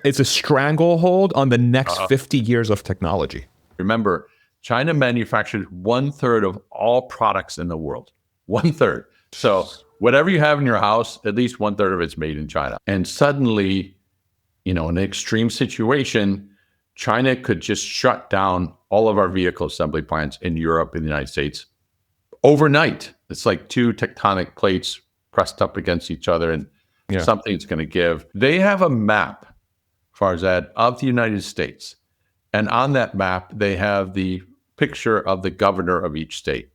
It's a stranglehold on the next 50 years of technology. Remember, China manufactures 1/3 of all products in the world. 1/3. So whatever you have in your house, at least 1/3 of it's made in China. And suddenly, in an extreme situation, China could just shut down all of our vehicle assembly plants in Europe and the United States overnight. It's like two tectonic plates pressed up against each other, and something's going to give. They have a map, Farzad, of the United States. And on that map, they have the picture of the governor of each state.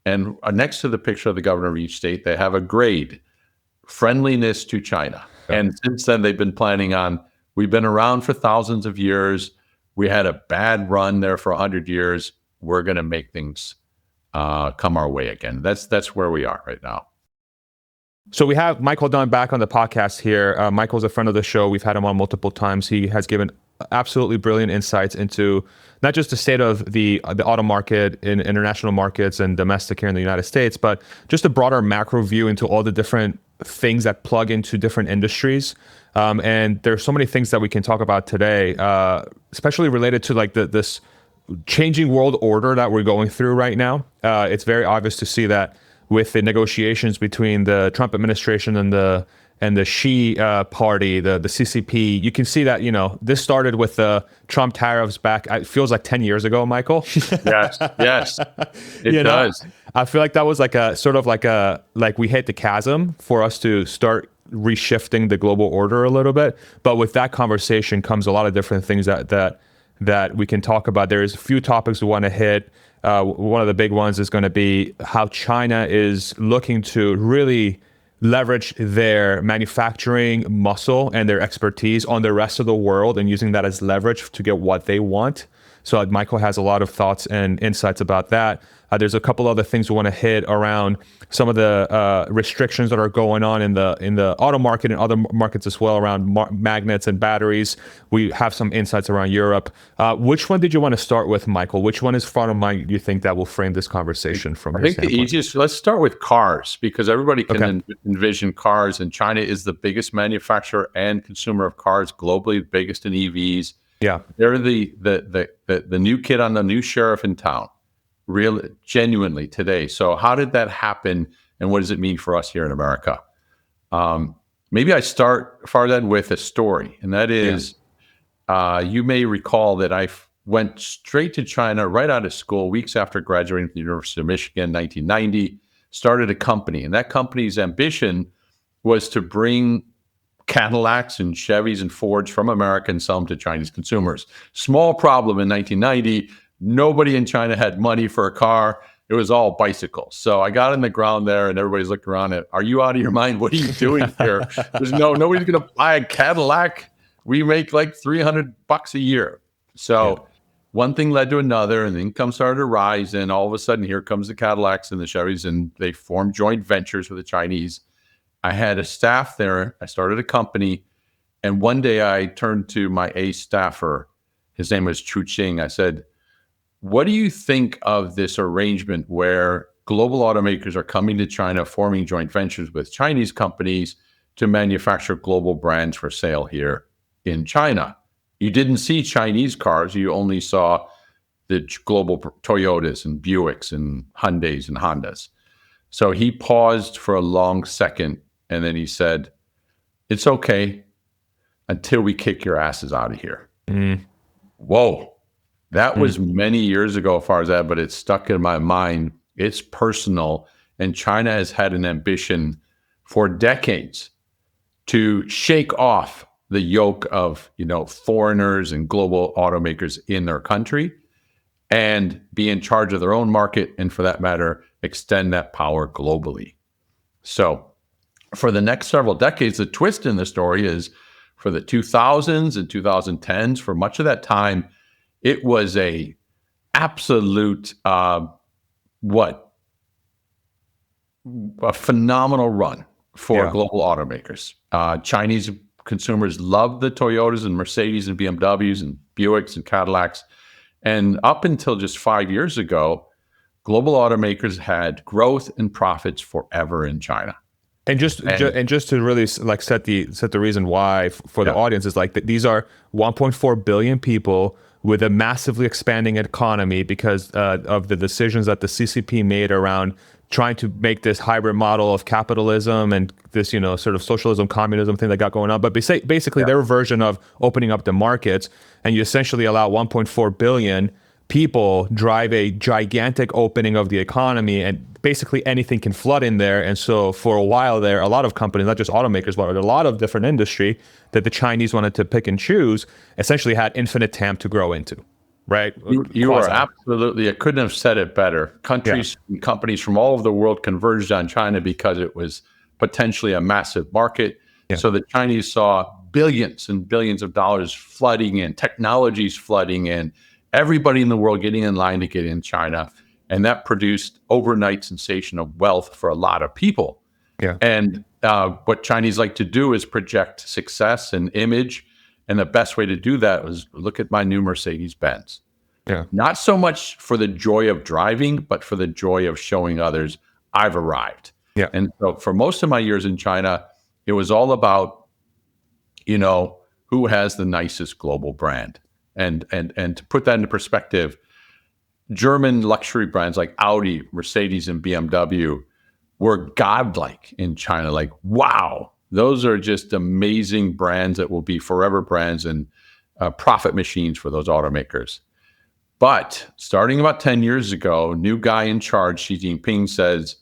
And next to the picture of the governor of each state, they have a grade, friendliness to China. And since then, they've been planning on, we've been around for thousands of years. We had a bad run there for 100 years. We're going to make things come our way again. That's where we are right now. So we have Michael Dunn back on the podcast here. Michael's a friend of the show. We've had him on multiple times. He has given absolutely brilliant insights into not just the state of the auto market in international markets and domestic here in the United States, but just a broader macro view into all the different things that plug into different industries. And there's so many things that we can talk about today, especially related to like this changing world order that we're going through right now. It's very obvious to see that with the negotiations between the Trump administration and the Xi party, the CCP, you can see that, this started with the Trump tariffs back, it feels like 10 years ago, Michael. Yes, it does. I feel like that was like a sort of like we hit the chasm for us to start reshifting the global order a little bit. But with that conversation comes a lot of different things that we can talk about. There's a few topics we want to hit. One of the big ones is going to be how China is looking to really leverage their manufacturing muscle and their expertise on the rest of the world and using that as leverage to get what they want. So Michael has a lot of thoughts and insights about that. There's a couple other things we want to hit around some of the restrictions that are going on in the auto market and other markets as well around magnets and batteries. We have some insights around Europe. Which one did you want to start with, Michael? Which one is front of mind you think that will frame this conversation from your standpoint? I think the easiest, let's start with cars, because everybody can envision cars, and China is the biggest manufacturer and consumer of cars globally, the biggest in EVs. Yeah, they're the new kid on the new sheriff in town, genuinely today. So how did that happen, and what does it mean for us here in America? Maybe I start, Farzad, with a story, and that is, you may recall that I went straight to China right out of school, weeks after graduating from the University of Michigan, 1990, started a company, and that company's ambition was to bring Cadillacs and Chevys and Fords from America and sell them to Chinese consumers. Small problem in 1990. Nobody in China had money for a car. It was all bicycles. So I got on the ground there and everybody's looking around at, are you out of your mind? What are you doing here? Nobody's going to buy a Cadillac. We make like $300 a year. So one thing led to another, and the income started to rise. And all of a sudden, here comes the Cadillacs and the Chevys, and they formed joint ventures with the Chinese. I had a staff there. I started a company. And one day I turned to my ace staffer. His name was Chu Ching. I said, what do you think of this arrangement where global automakers are coming to China, forming joint ventures with Chinese companies to manufacture global brands for sale here in China? You didn't see Chinese cars. You only saw the global Toyotas and Buicks and Hyundais and Hondas. So he paused for a long second, and then he said, it's okay until we kick your asses out of here. Whoa. That was many years ago, Farzad, but it's stuck in my mind. It's personal. And China has had an ambition for decades to shake off the yoke of, foreigners and global automakers in their country and be in charge of their own market, and for that matter, extend that power globally. So for the next several decades, the twist in the story is for the 2000s and 2010s, for much of that time, it was a absolute, a phenomenal run for global automakers. Chinese consumers loved the Toyotas and Mercedes and BMWs and Buicks and Cadillacs. And up until just 5 years ago, global automakers had growth and profits forever in China. And just to really like set the reason why for the Yeah. audience is like that these are 1.4 billion people with a massively expanding economy because of the decisions that the CCP made around trying to make this hybrid model of capitalism and this, sort of socialism, communism thing that got going on. But basically their version of opening up the markets, and you essentially allow 1.4 billion people drive a gigantic opening of the economy, and basically anything can flood in there. And so for a while there, a lot of companies, not just automakers, but a lot of different industry that the Chinese wanted to pick and choose, essentially had infinite TAM to grow into, right? You are absolutely, I couldn't have said it better. Countries and companies from all over the world converged on China because it was potentially a massive market. Yeah. So the Chinese saw billions and billions of dollars flooding in, technologies flooding in, everybody in the world getting in line to get in China. And that produced overnight sensation of wealth for a lot of people. Yeah. And what Chinese like to do is project success and image. And the best way to do that was look at my new Mercedes-Benz. Yeah. Not so much for the joy of driving, but for the joy of showing others I've arrived. Yeah. And so for most of my years in China, it was all about, who has the nicest global brand. And to put that into perspective, German luxury brands like Audi, Mercedes, and BMW were godlike in China. Like, wow, those are just amazing brands that will be forever brands and profit machines for those automakers. But starting about 10 years ago, new guy in charge, Xi Jinping, says,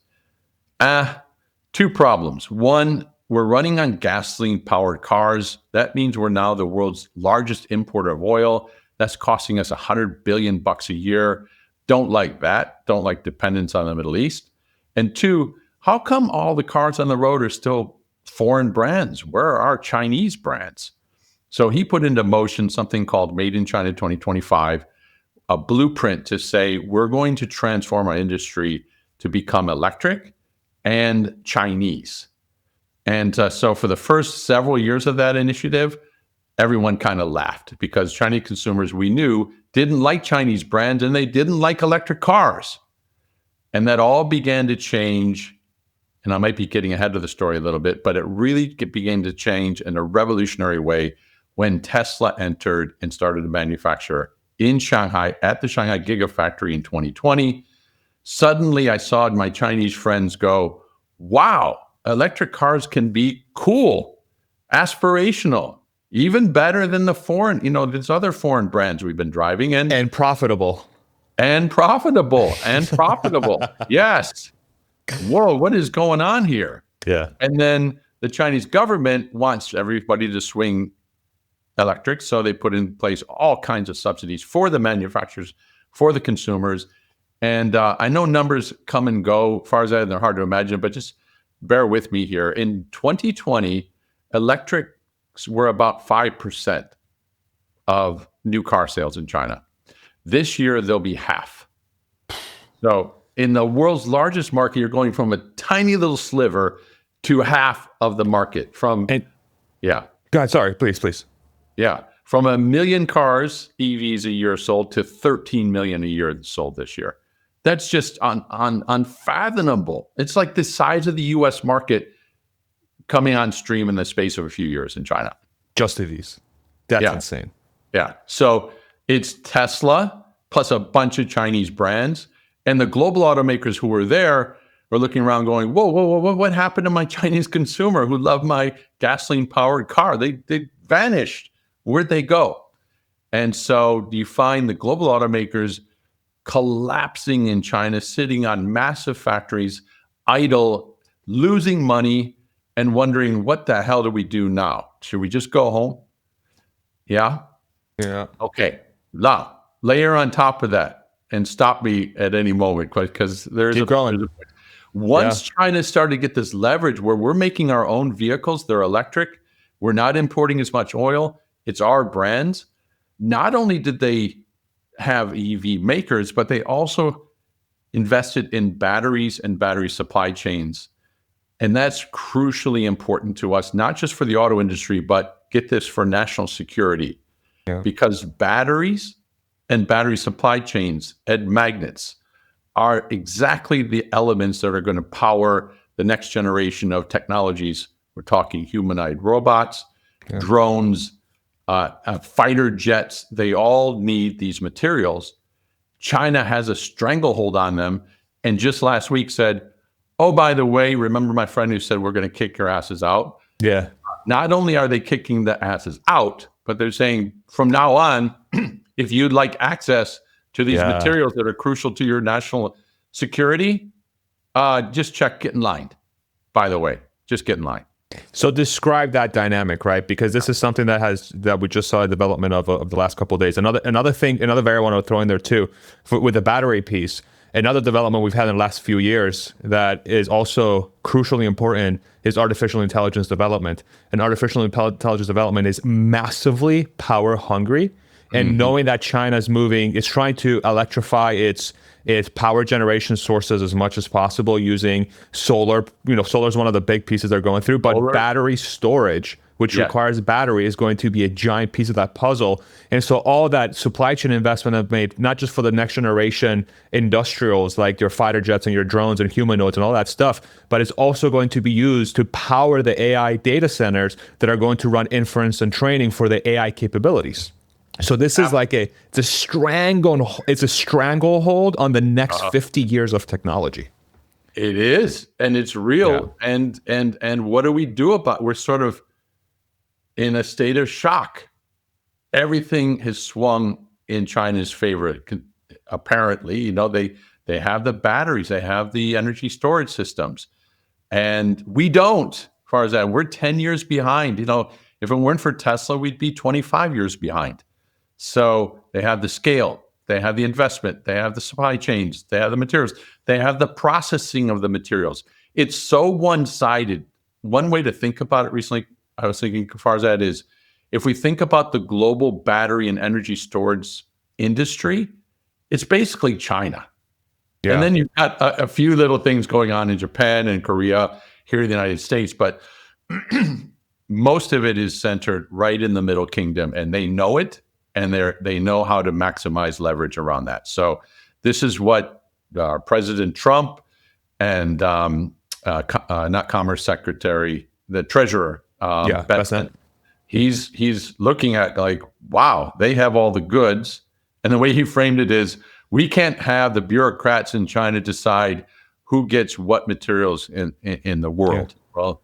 two problems. One, we're running on gasoline-powered cars. That means we're now the world's largest importer of oil. That's costing us $100 billion a year. Don't like that. Don't like dependence on the Middle East. And two, how come all the cars on the road are still foreign brands? Where are our Chinese brands? So he put into motion something called Made in China 2025, a blueprint to say we're going to transform our industry to become electric and Chinese. And so for the first several years of that initiative, everyone kind of laughed because Chinese consumers, we knew, didn't like Chinese brands and they didn't like electric cars. And that all began to change. And I might be getting ahead of the story a little bit, but it really began to change in a revolutionary way when Tesla entered and started to manufacture in Shanghai at the Shanghai Gigafactory in 2020. Suddenly, I saw my Chinese friends go, wow, electric cars can be cool, aspirational, even better than the foreign, there's other foreign brands we've been driving in. And profitable. And profitable. Yes. Whoa, what is going on here? Yeah. And then the Chinese government wants everybody to swing electric. So they put in place all kinds of subsidies for the manufacturers, for the consumers. And I know numbers come and go, as far as that, they're hard to imagine, but just bear with me here. In 2020, electrics were about 5% of new car sales in China. This year, they'll be half. So in the world's largest market, you're going from a tiny little sliver to half of the market. Go ahead, sorry, please. Yeah. From 1 million cars, EVs a year sold, to 13 million a year sold this year. That's just unfathomable. It's like the size of the US market coming on stream in the space of a few years in China. Just EVs. That's insane. Yeah. So it's Tesla plus a bunch of Chinese brands. And the global automakers who were there were looking around going, whoa, what happened to my Chinese consumer who loved my gasoline-powered car? They vanished. Where'd they go? And so you find the global automakers collapsing in China, sitting on massive factories, idle, losing money, and wondering, what the hell do we do now? Should we just go home? Yeah? Yeah. Okay. Now, layer on top of that, and stop me at any moment, because there's growing. Once China started to get this leverage where we're making our own vehicles, they're electric, we're not importing as much oil, it's our brands. Not only did they have EV makers, but they also invested in batteries and battery supply chains. And that's crucially important to us, not just for the auto industry, but get this, for national security. Yeah. Because batteries and battery supply chains and magnets are exactly the elements that are going to power the next generation of technologies. We're talking humanoid robots, drones, fighter jets. They all need these materials. China has a stranglehold on them, and just last week said, oh, by the way, remember my friend who said we're going to kick your asses out? Yeah. Not only are they kicking the asses out, but they're saying from now on, if you'd like access to these materials that are crucial to your national security, just get in line. By the way, just get in line. So describe that dynamic, right? Because this is something that we just saw a development of the last couple of days. Another variable I want to throw in there too, with the battery piece. Another development we've had in the last few years that is also crucially important is artificial intelligence development. And artificial intelligence development is massively power hungry. And knowing that China is trying to electrify its power generation sources as much as possible using solar. Solar is one of the big pieces they're going through, but battery storage, which requires battery, is going to be a giant piece of that puzzle. And so all that supply chain investment I've made, not just for the next generation industrials like your fighter jets and your drones and humanoids and all that stuff, but it's also going to be used to power the AI data centers that are going to run inference and training for the AI capabilities. So this is like it's a stranglehold on the next 50 years of technology. It is, and it's real. Yeah. And what do we do about? We're sort of in a state of shock. Everything has swung in China's favor. Apparently, they have the batteries, they have the energy storage systems, and we don't. As far as that, we're 10 years behind. If it weren't for Tesla, we'd be 25 years behind. So they have the scale, they have the investment, they have the supply chains, they have the materials, they have the processing of the materials. It's so one-sided. One way to think about it recently, I was thinking as far as that is, if we think about the global battery and energy storage industry, it's basically China. Yeah. And then you've got a few little things going on in Japan and Korea, here in the United States, but most of it is centered right in the Middle Kingdom, and they know it. And they know how to maximize leverage around that. So this is what President Trump and not Commerce Secretary, the Treasurer, Bethlehem, he's looking at like, wow, they have all the goods. And the way he framed it is, we can't have the bureaucrats in China decide who gets what materials in the world. Yeah. Well,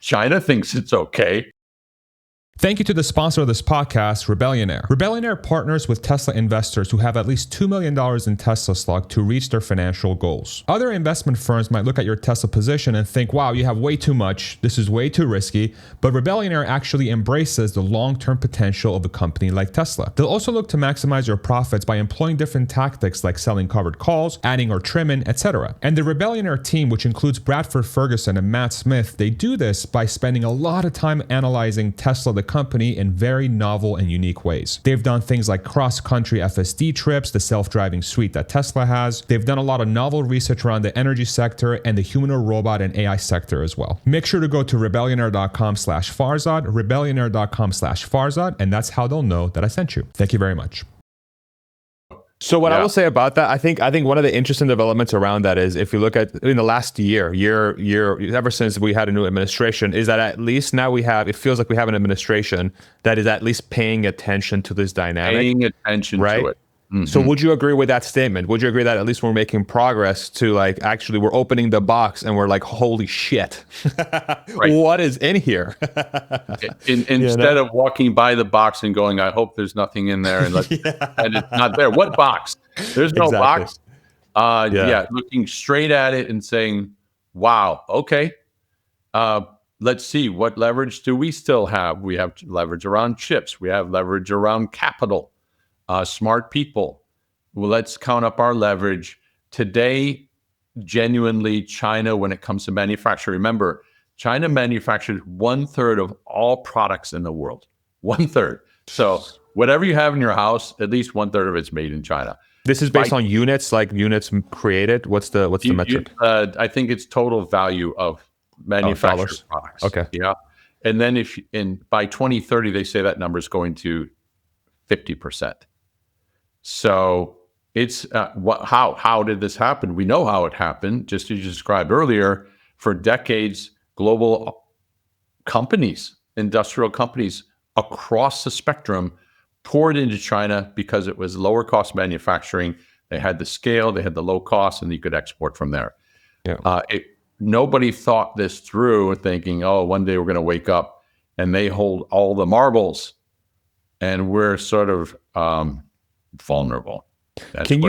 China thinks it's okay. Thank you to the sponsor of this podcast, Rebellionaire. Rebellionaire partners with Tesla investors who have at least $2 million in Tesla stock to reach their financial goals. Other investment firms might look at your Tesla position and think, wow, you have way too much, this is way too risky, but Rebellionaire actually embraces the long-term potential of a company like Tesla. They'll also look to maximize your profits by employing different tactics like selling covered calls, adding or trimming, etc. And the Rebellionaire team, which includes Bradford Ferguson and Matt Smith, they do this by spending a lot of time analyzing Tesla, the company, in very novel and unique ways. They've done things like cross-country FSD trips, the self-driving suite that Tesla has. They've done a lot of novel research around the energy sector and the humanoid robot and AI sector as well. Make sure to go to rebellionaire.com/Farzad, rebellionaire.com/Farzad, and that's how they'll know that I sent you. Thank you very much. So what I will say about that, I think one of the interesting developments around that is, if you look at in the last year, ever since we had a new administration, is that at least now it feels like we have an administration that is at least paying attention to this dynamic. Paying attention to it. Mm-hmm. So would you agree with that statement? Would you agree that at least we're making progress to like, actually we're opening the box and we're like, holy shit, what is in here? Instead of walking by the box and going, I hope there's nothing in there, and it's not there. What box? There's no box. Looking straight at it and saying, wow, okay. Let's see, what leverage do we still have? We have leverage around chips. We have leverage around capital. Smart people. Well, let's count up our leverage. Today, genuinely, China, when it comes to manufacturing, remember, China manufactures 1/3 of all products in the world. 1/3. So whatever you have in your house, at least 1/3 of it's made in China. This is based on units, like units created. What's the metric? I think it's total value of manufactured products. Okay. Yeah. And then by 2030, they say that number is going to 50%. So It's how did this happen? We know how it happened, just as you described earlier. For decades, global companies, industrial companies across the spectrum poured into China because it was lower cost manufacturing. They had the scale, they had the low cost, and you could export from there. Yeah. Nobody thought this through, thinking, oh, one day we're going to wake up and they hold all the marbles and we're sort of vulnerable. Can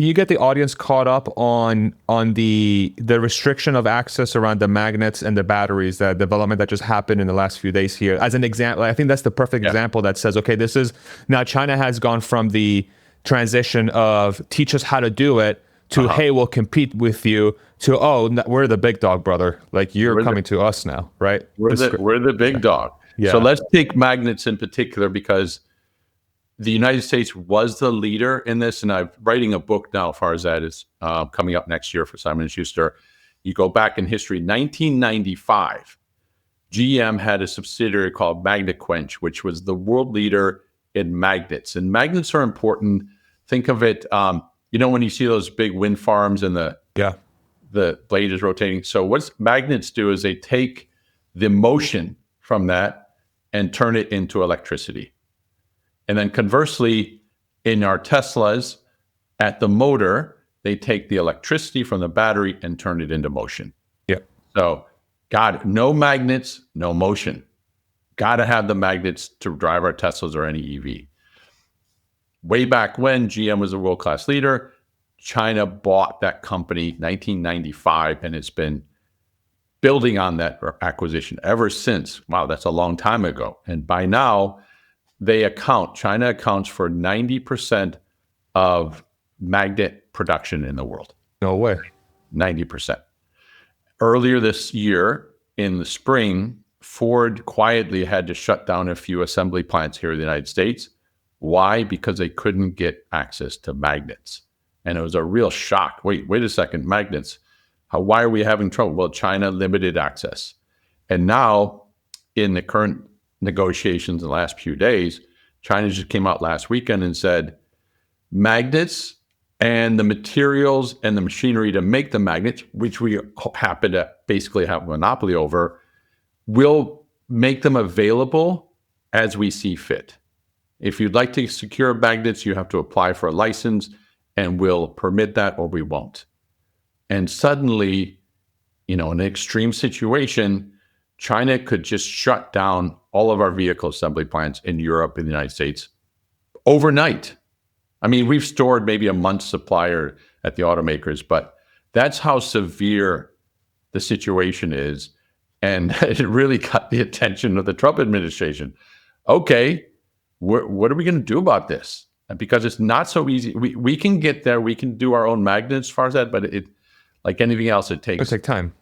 you get the audience caught up on the restriction of access around the magnets and the batteries, that development that just happened in the last few days here? As an example, I think that's the perfect example that says, okay, this is now China has gone from the transition of teach us how to do it to hey, we'll compete with you, to we're the big dog, brother. Like you're coming to us now, right? We're the big dog. Yeah. So let's take magnets in particular, because the United States was the leader in this, and I'm writing a book now as far as that is coming up next year for Simon & Schuster. You go back in history, 1995, GM had a subsidiary called Magnequench, which was the world leader in magnets. And magnets are important. Think of it, when you see those big wind farms and the blade is rotating. So what magnets do is they take the motion from that and turn it into electricity. And then conversely, in our Teslas, at the motor, they take the electricity from the battery and turn it into motion. Yeah. So, no magnets, no motion. Got to have the magnets to drive our Teslas or any EV. Way back when GM was a world-class leader, China bought that company 1995, and it's been building on that acquisition ever since. Wow, that's a long time ago. And by now, China accounts for 90% of magnet production in the world. No way. 90%. Earlier this year, in the spring, Ford quietly had to shut down a few assembly plants here in the United States. Why? Because they couldn't get access to magnets. And it was a real shock. Wait a second, magnets. Why are we having trouble? Well, China limited access. And now, in the current negotiations in the last few days, China just came out last weekend and said, magnets and the materials and the machinery to make the magnets, which we happen to basically have a monopoly over, will make them available as we see fit. If you'd like to secure magnets, you have to apply for a license, and we'll permit that or we won't. And suddenly, in an extreme situation, China could just shut down all of our vehicle assembly plants in Europe and the United States overnight. I mean, we've stored maybe a month's supply at the automakers, but that's how severe the situation is. And it really got the attention of the Trump administration. Okay, what are we going to do about this? Because it's not so easy. We can get there. We can do our own magnets as far as that, but it, like anything else, it takes time.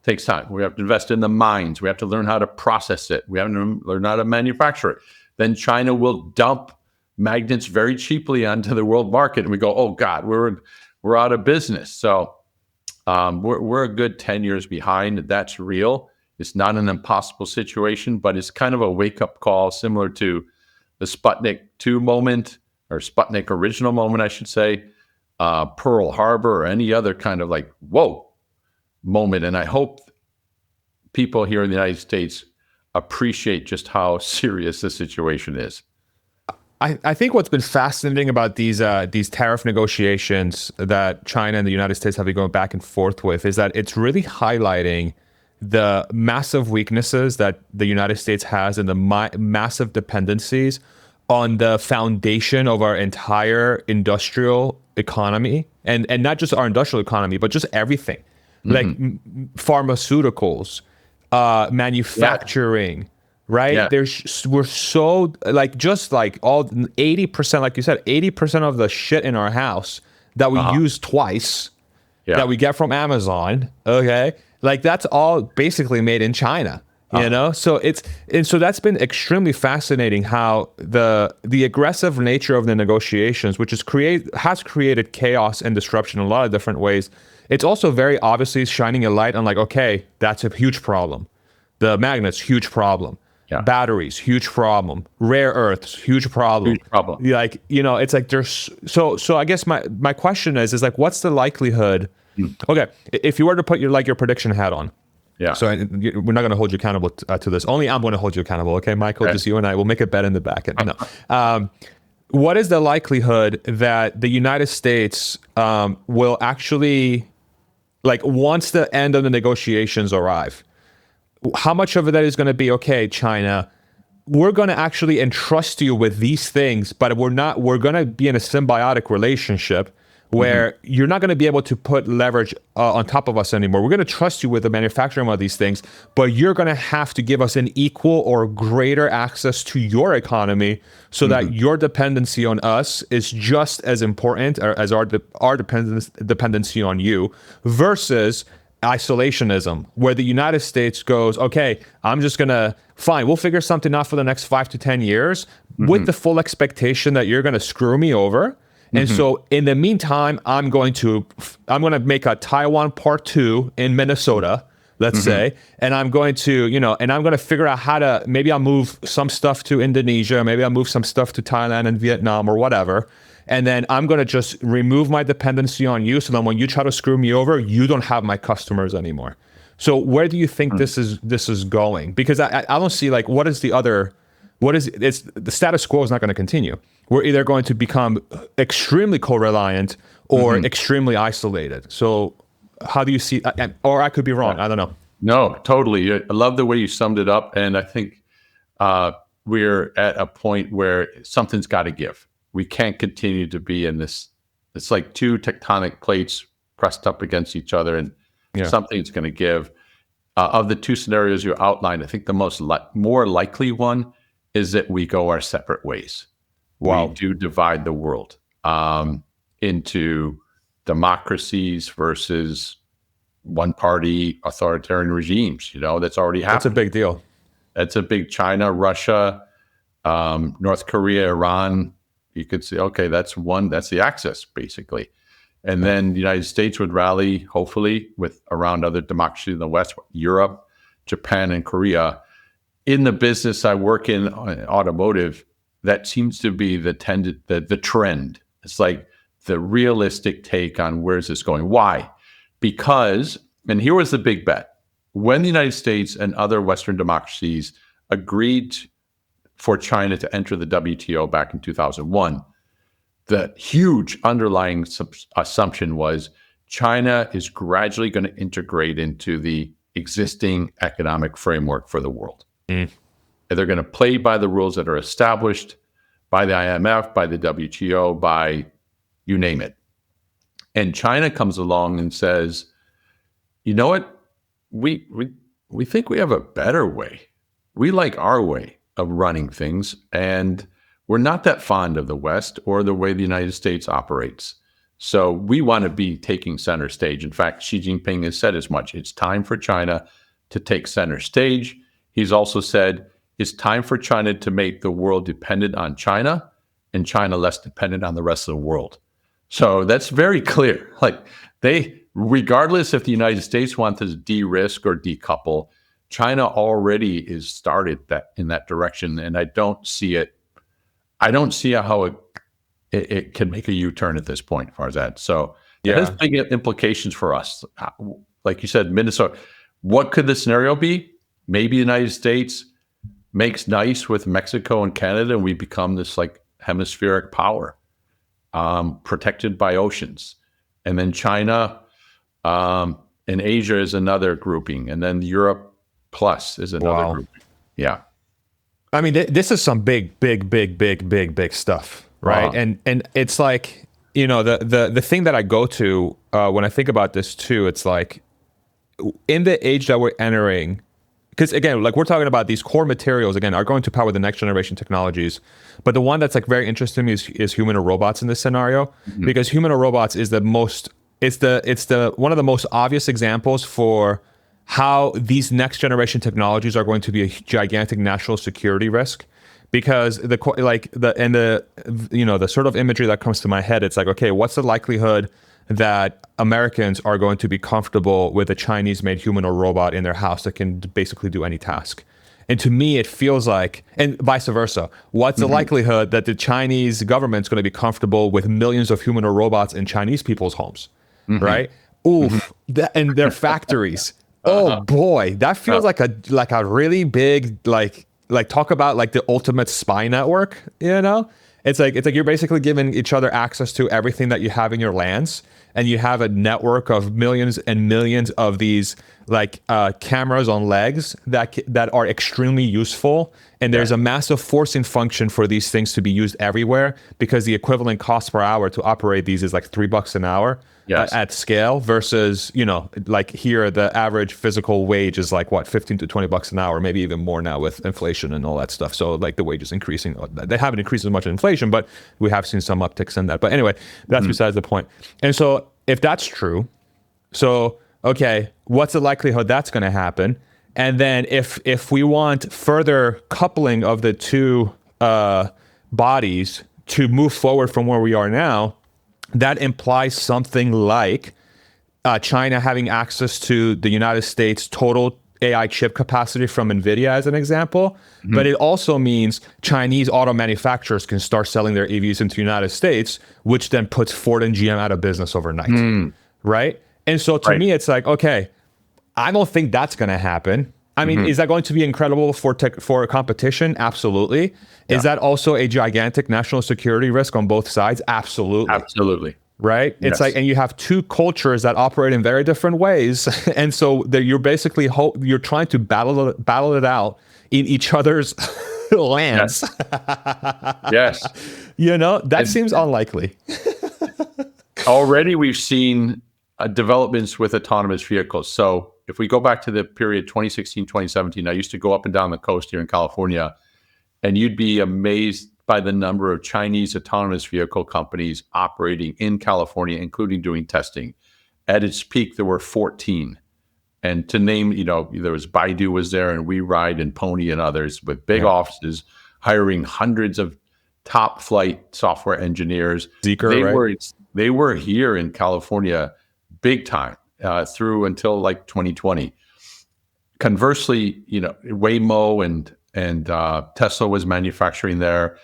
Takes time. We have to invest in the mines. We have to learn how to process it. We have to learn how to manufacture it. Then China will dump magnets very cheaply onto the world market, and we go, oh God, we're out of business. So we're a good 10 years behind. That's real. It's not an impossible situation, but it's kind of a wake-up call, similar to the Sputnik 2 moment, or Sputnik original moment, I should say, Pearl Harbor, or any other kind of like, whoa moment. And I hope people here in the United States appreciate just how serious the situation is. I think what's been fascinating about these tariff negotiations that China and the United States have been going back and forth with is that it's really highlighting the massive weaknesses that the United States has and the massive dependencies on the foundation of our entire industrial economy, and not just our industrial economy, but just everything, like pharmaceuticals, manufacturing, right? Yeah. We're so just like all 80%, like you said, 80% of the shit in our house that we use twice, that we get from Amazon, okay? Like that's all basically made in China. So so that's been extremely fascinating how the aggressive nature of the negotiations, which has created chaos and disruption in a lot of different ways. It's also very obviously shining a light on like, okay, that's a huge problem. The magnets, huge problem. Yeah. Batteries, huge problem. Rare earths, huge problem. Huge problem. Like, it's like there's so I guess my question is like, what's the likelihood? Okay, if you were to put your prediction hat on. Yeah. So we're not going to hold you accountable to this. Only I'm going to hold you accountable. Okay, Michael, Okay. just you and I will make a bet in the back end. No. What is the likelihood that the United States will actually, like, once the end of the negotiations arrive, how much of that is going to be, okay, China, we're going to actually entrust you with these things, but we're going to be in a symbiotic relationship where you're not going to be able to put leverage on top of us anymore. We're going to trust you with the manufacturing of these things, but you're going to have to give us an equal or greater access to your economy so that your dependency on us is just as important as our dependency on you, versus isolationism, where the United States goes, okay, I'm just going to, fine, we'll figure something out for the next 5 to 10 years with the full expectation that you're going to screw me over. And so in the meantime, I'm going to make a Taiwan part 2 in Minnesota, let's say, and I'm going to, and I'm going to figure out how to, maybe I'll move some stuff to Indonesia, maybe I'll move some stuff to Thailand and Vietnam or whatever. And then I'm going to just remove my dependency on you. So then when you try to screw me over, you don't have my customers anymore. So where do you think this is going? Because I don't see, like, the status quo is not going to continue. We're either going to become extremely co-reliant or extremely isolated. So how do you see, or I could be wrong, I don't know. No, totally. I love the way you summed it up. And I think we're at a point where something's got to give. We can't continue to be in this. It's like two tectonic plates pressed up against each other, and something's going to give. Of the two scenarios you outlined, I think the more likely one is that we go our separate ways. Wow. We do divide the world into democracies versus one-party authoritarian regimes. That's already happened. That's a big deal. That's a big China, Russia, North Korea, Iran. You could say, okay, that's the axis, basically. And then the United States would rally, hopefully, around other democracies in the West, Europe, Japan, and Korea. In the business I work in, automotive, that seems to be the trend. It's like the realistic take on where's this going. Why? Because, and here was the big bet, when the United States and other Western democracies agreed for China to enter the WTO back in 2001, the huge underlying assumption was China is gradually going to integrate into the existing economic framework for the world. They're going to play by the rules that are established by the IMF, by the WTO, by you name it. And China comes along and says, you know what? We think we have a better way. We like our way of running things, and we're not that fond of the West or the way the United States operates. So we want to be taking center stage. In fact, Xi Jinping has said as much. It's time for China to take center stage. He's also said it's time for China to make the world dependent on China and China less dependent on the rest of the world. So that's very clear. Like, regardless if the United States wants to de-risk or decouple, China already is started in that direction. And I don't see how it can make a U-turn at this point as far as that. So it has big implications for us. Like you said, Minnesota, what could the scenario be? Maybe the United States makes nice with Mexico and Canada, and we become this like hemispheric power, protected by oceans. And then China and Asia is another grouping. And then Europe plus is another grouping. Yeah. I mean, this is some big stuff, right? And it's like, the thing that I go to when I think about this too, it's like, in the age that we're entering, because again, like we're talking about these core materials, again, are going to power the next generation technologies. But the one that's like very interesting to me is human or robots in this scenario, because human or robots is one of the most obvious examples for how these next generation technologies are going to be a gigantic national security risk. Because the sort of imagery that comes to my head, it's like, okay, what's the likelihood that Americans are going to be comfortable with a Chinese-made human or robot in their house that can basically do any task? And to me, it feels like, and vice versa, what's the likelihood that the Chinese government's going to be comfortable with millions of humanoid robots in Chinese people's homes, right? Oof, and their factories. Oh boy, that feels like a really big talk about like the ultimate spy network. You know, it's like you're basically giving each other access to everything that you have in your lands, and you have a network of millions and millions of these cameras on legs that are extremely useful. And there's a massive forcing function for these things to be used everywhere, because the equivalent cost per hour to operate these is like $3 an hour. Yes. At scale, versus, like here, the average physical wage is like what, 15 to $20 an hour, maybe even more now with inflation and all that stuff. So like the wage is increasing. They haven't increased as much in inflation, but we have seen some upticks in that. But anyway, that's besides the point. And so if that's true, okay, what's the likelihood that's going to happen? And then if we want further coupling of the two bodies to move forward from where we are now, that implies something like China having access to the United States total AI chip capacity from NVIDIA, as an example. But it also means Chinese auto manufacturers can start selling their EVs into the United States, which then puts Ford and GM out of business overnight, right? And so to me, it's like, okay, I don't think that's going to happen. I mean, is that going to be incredible for competition? Absolutely. Yeah. Is that also a gigantic national security risk on both sides? Absolutely. Absolutely. Right? Yes. It's like, and you have two cultures that operate in very different ways. And so you're basically, you're trying to battle it out in each other's lands. Yes. That seems unlikely. Already we've seen developments with autonomous vehicles. So if we go back to the period 2016, 2017, I used to go up and down the coast here in California, and you'd be amazed by the number of Chinese autonomous vehicle companies operating in California, including doing testing. At its peak, there were 14. And to name, there was Baidu was there, and WeRide and Pony and others with big offices, hiring hundreds of top flight software engineers. Zeekr, they were here in California big time. Through until like 2020. Conversely, Waymo and Tesla was manufacturing there.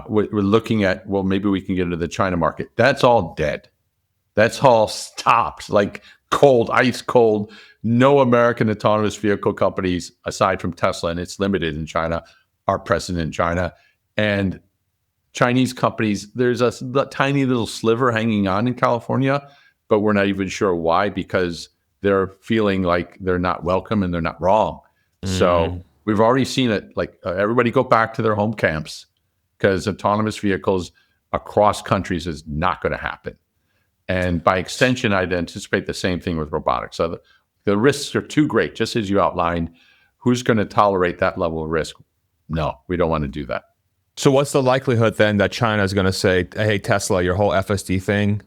We're looking at, well, maybe we can get into the China market. That's all dead. That's all stopped, like ice cold. No American autonomous vehicle companies, aside from Tesla, and it's limited in China, are present in China. And Chinese companies, there's a tiny little sliver hanging on in California, but we're not even sure why, because they're feeling like they're not welcome and they're not wrong. So we've already seen it. Like everybody go back to their home camps, because autonomous vehicles across countries is not going to happen. And by extension, I'd anticipate the same thing with robotics. So the risks are too great, just as you outlined. Who's going to tolerate that level of risk? No, we don't want to do that. So what's the likelihood then that China is going to say, hey, Tesla, your whole FSD thing?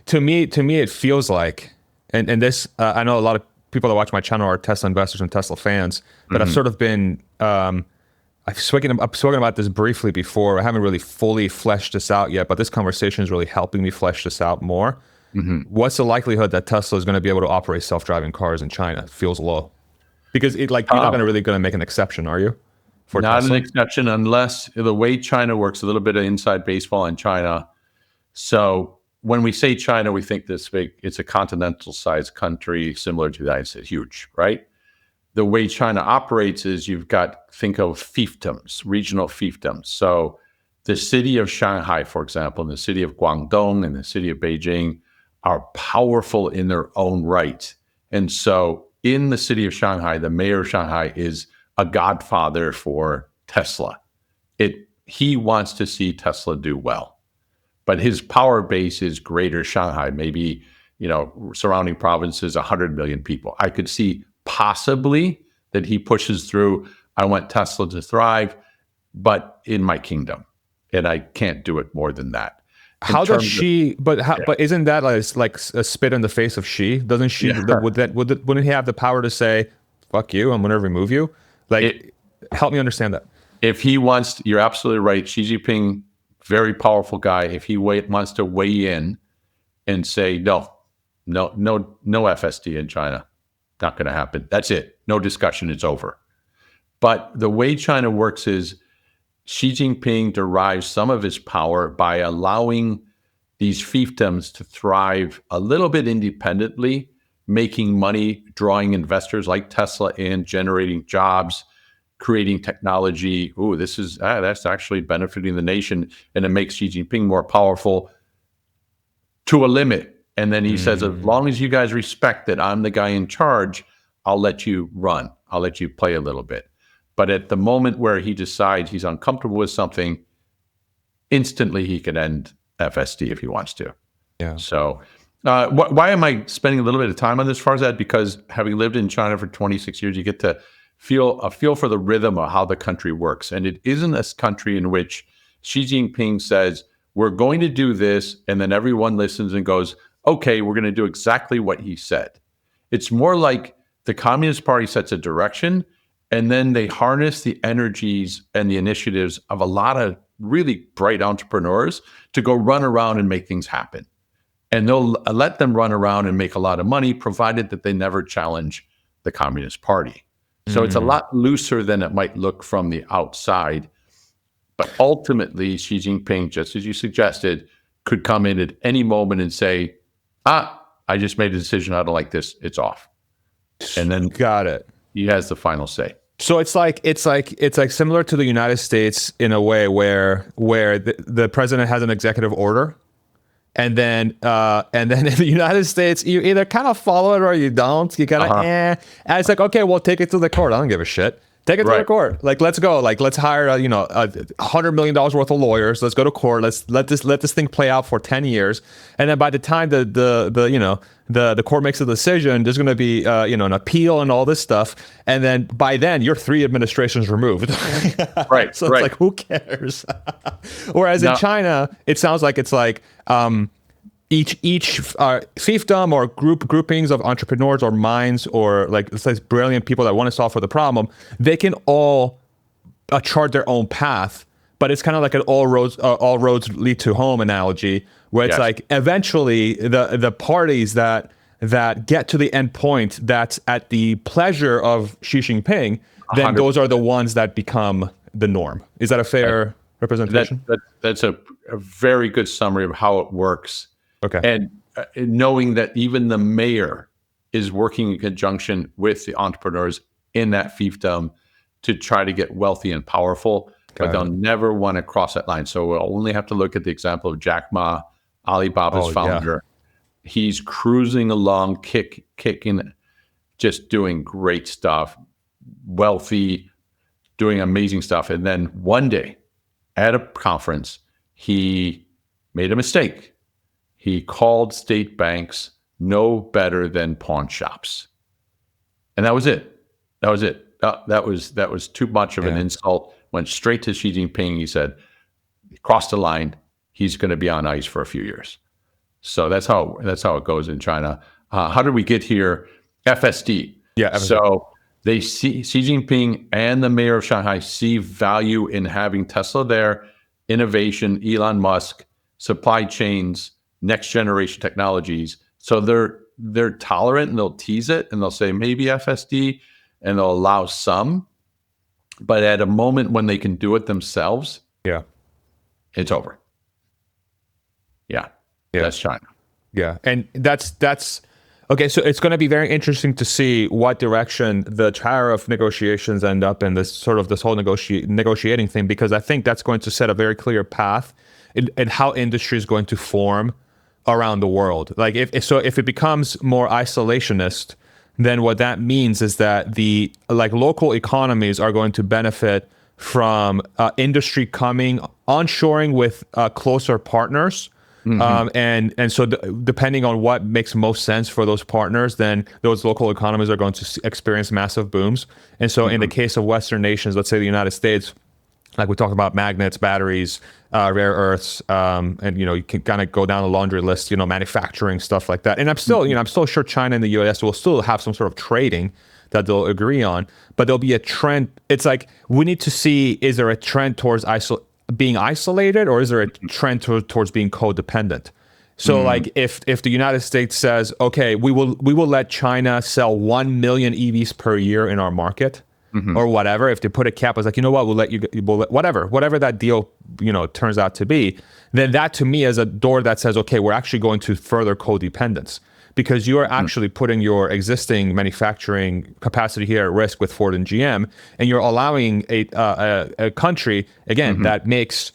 To me, it feels like, and this, I know a lot of people that watch my channel are Tesla investors and Tesla fans, but I've sort of been, I've spoken about this briefly before. I haven't really fully fleshed this out yet, but this conversation is really helping me flesh this out more. What's the likelihood that Tesla is going to be able to operate self-driving cars in China? It feels low, because you're not going to make an exception, are you? For not Tesla? An exception, unless the way China works, a little bit of inside baseball in China. So when we say China, we think this big, it's a continental-sized country similar to the United States, huge, right? The way China operates is think of fiefdoms, regional fiefdoms. So the city of Shanghai, for example, and the city of Guangdong and the city of Beijing are powerful in their own right. And so in the city of Shanghai, the mayor of Shanghai is a godfather for Tesla. He wants to see Tesla do well. But his power base is greater Shanghai, maybe, surrounding provinces, 100 million people. I could see possibly that he pushes through, I want Tesla to thrive, but in my kingdom. And I can't do it more than that. How does she, but isn't that like a spit in the face of Xi? Doesn't she, wouldn't he have the power to say, fuck you, I'm going to remove you? Help me understand that. If he wants, you're absolutely right. Xi Jinping, very powerful guy. If he wants to weigh in and say, no FSD in China, not going to happen. That's it. No discussion. It's over. But the way China works is Xi Jinping derives some of his power by allowing these fiefdoms to thrive a little bit independently, making money, drawing investors like Tesla in, generating jobs, creating technology. Ooh, that's actually benefiting the nation, and it makes Xi Jinping more powerful to a limit. And then he says, as long as you guys respect that I'm the guy in charge, I'll let you run. I'll let you play a little bit. But at the moment where he decides he's uncomfortable with something, instantly he can end FSD if he wants to. Yeah. So why am I spending a little bit of time on this, Farzad? Because having lived in China for 26 years, you get to feel a feel for the rhythm of how the country works. And it isn't a country in which Xi Jinping says, we're going to do this, and then everyone listens and goes, okay, we're going to do exactly what he said. It's more like the Communist Party sets a direction, and then they harness the energies and the initiatives of a lot of really bright entrepreneurs to go run around and make things happen. And they'll let them run around and make a lot of money, provided that they never challenge the Communist Party. So it's a lot looser than it might look from the outside. But ultimately, Xi Jinping, just as you suggested, could come in at any moment and say, I just made a decision. I don't like this. It's off. And then Got it. he has the final say. So it's like similar to the United States in a way where the president has an executive order, and then in the United States you either kind of follow it or you don't. You kind of and it's like, okay, well, take it to the court. I don't give a shit. Take it to the court. Like, let's go. Like, let's hire $100 million worth of lawyers. Let's go to court. Let's let this thing play out for 10 years. And then by the time the court makes a decision, there's going to be an appeal and all this stuff. And then by then, you're 3 administrations removed. Right. So it's like, who cares? Whereas in China, it sounds like it's like each fiefdom or groupings of entrepreneurs or minds or like let's say brilliant people that want to solve for the problem, they can all chart their own path. But it's kind of like an all roads lead to home analogy, where it's like eventually the parties that get to the end point that's at the pleasure of Xi Jinping, then 100%. those are the ones that become the norm. Is that a fair representation? That's a very good summary of how it works. Okay. And knowing that even the mayor is working in conjunction with the entrepreneurs in that fiefdom to try to get wealthy and powerful, but they'll never want to cross that line. So we'll only have to look at the example of Jack Ma, Alibaba's founder. Yeah. He's cruising along, kicking, just doing great stuff, wealthy, doing amazing stuff. And then one day at a conference, he made a mistake. He called state banks no better than pawn shops. And that was it. That was too much of an insult. Went straight to Xi Jinping. He said, crossed the line. He's going to be on ice for a few years. So that's how it goes in China. How did we get here? FSD. Yeah. FSD. So they see Xi Jinping and the mayor of Shanghai see value in having Tesla there, innovation, Elon Musk, supply chains, next generation technologies. So they're tolerant and they'll tease it and they'll say maybe FSD and they'll allow some. But at a moment when they can do it themselves, it's over. Yeah. That's China. Yeah, and that's okay. So it's going to be very interesting to see what direction the tariff negotiations end up in this whole negotiating thing, because I think that's going to set a very clear path in how industry is going to form around the world. Like if it becomes more isolationist, then what that means is that the local economies are going to benefit from industry coming onshoring with closer partners. And so depending on what makes most sense for those partners, then those local economies are going to experience massive booms. And so in the case of Western nations, let's say the United States, like we talked about magnets, batteries, rare earths, and you can kind of go down a laundry list, manufacturing, stuff like that. And I'm still sure China and the US will still have some sort of trading that they'll agree on, but there'll be a trend. It's like we need to see, is there a trend towards being isolated, or is there a trend towards being codependent? So like if the United States says, okay, we will let China sell 1 million EVs per year in our market, or whatever, if they put a cap, it's like, you know what, whatever that deal, turns out to be, then that to me is a door that says, okay, we're actually going to further codependence, because you are actually putting your existing manufacturing capacity here at risk with Ford and GM, and you're allowing a country, again, that makes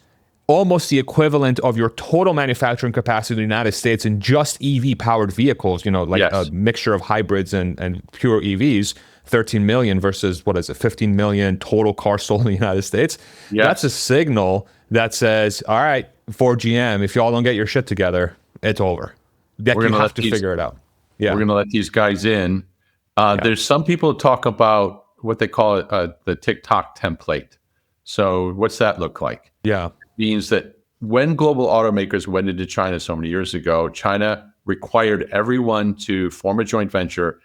almost the equivalent of your total manufacturing capacity in the United States in just EV powered vehicles, a mixture of hybrids and pure EVs, 13 million versus 15 million total cars sold in the United States. Yes. That's a signal that says, all right, Ford, GM, if y'all don't get your shit together, it's over. That you have to figure it out. Yeah. We're going to let these guys in. There's some people talk about what they call it, the TikTok template. So what's that look like? Yeah. Means that when global automakers went into China so many years ago, China required everyone to form a joint venture,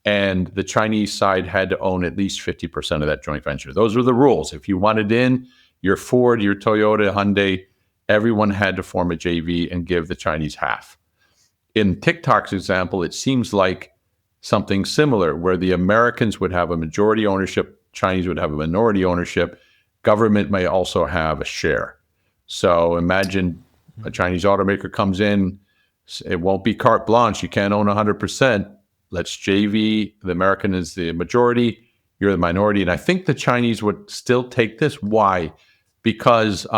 and the Chinese side had to own at least 50% of that joint venture. Those were the rules. If you wanted in, your Ford, your Toyota, Hyundai, everyone had to form a JV and give the Chinese half. In TikTok's example, it seems like something similar, where the Americans would have a majority ownership, Chinese would have a minority ownership, government may also have a share. So imagine a Chinese automaker comes in, it won't be carte blanche, you can't own 100%. Let's JV, the American is the majority, you're the minority. And I think the Chinese would still take this. Why? Because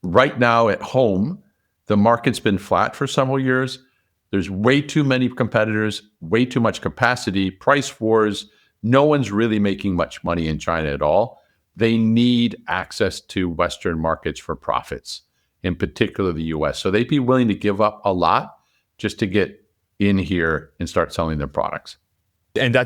right now at home, the market's been flat for several years. There's way too many competitors, way too much capacity, price wars. No one's really making much money in China at all. They need access to Western markets for profits, in particular the US. So they'd be willing to give up a lot just to get in here and start selling their products. And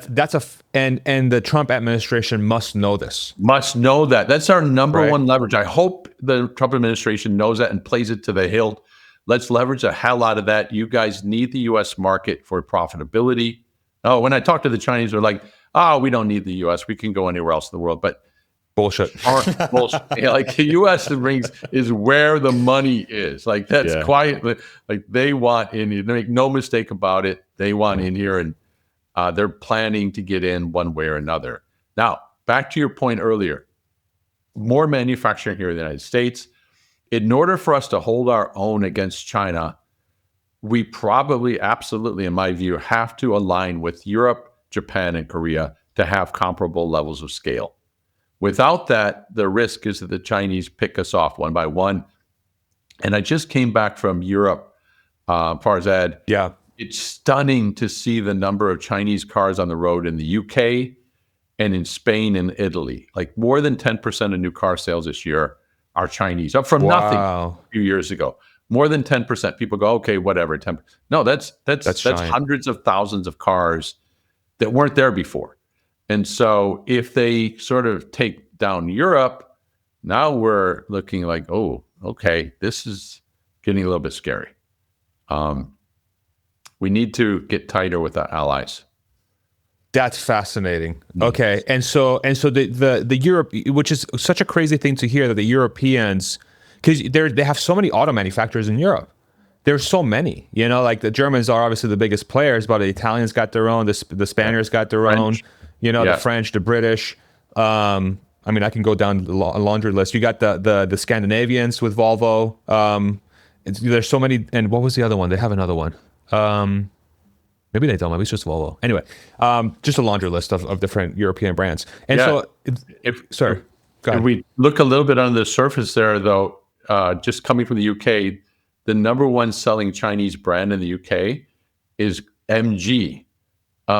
and the Trump administration must know this. Must know that. That's our number one leverage. I hope the Trump administration knows that and plays it to the hilt. Let's leverage the hell out of that. You guys need the US market for profitability. Oh, when I talk to the Chinese, they're like, oh, we don't need the US. We can go anywhere else in the world. But bullshit. Bullshit. Like the U.S. is where the money is. Like that's quiet. Like they want in here. They make no mistake about it. They want in here, and they're planning to get in one way or another. Now, back to your point earlier. More manufacturing here in the United States. In order for us to hold our own against China, we probably, absolutely, in my view, have to align with Europe, Japan, and Korea to have comparable levels of scale. Without that, the risk is that the Chinese pick us off one by one. And I just came back from Europe, Farzad. Yeah. It's stunning to see the number of Chinese cars on the road in the UK and in Spain and Italy. Like more than 10% of new car sales this year are Chinese, up from nothing a few years ago. More than 10%. People go, okay, whatever. 10. No, that's hundreds of thousands of cars that weren't there before. And so if they sort of take down Europe, now we're looking like, oh, okay, this is getting a little bit scary. We need to get tighter with our allies. That's fascinating. Okay, and so the Europe, which is such a crazy thing to hear, that the Europeans, because they have so many auto manufacturers in Europe. There's so many, like the Germans are obviously the biggest players, but the Italians got their own, the Spaniards got their own. The French, the British. I mean, I can go down a laundry list. You got the Scandinavians with Volvo. There's so many. And what was the other one? They have another one. Maybe they don't. Maybe it's just Volvo. Anyway, just a laundry list of different European brands. And so, go ahead. If we look a little bit under the surface there, though, just coming from the UK, the number one selling Chinese brand in the UK is MG.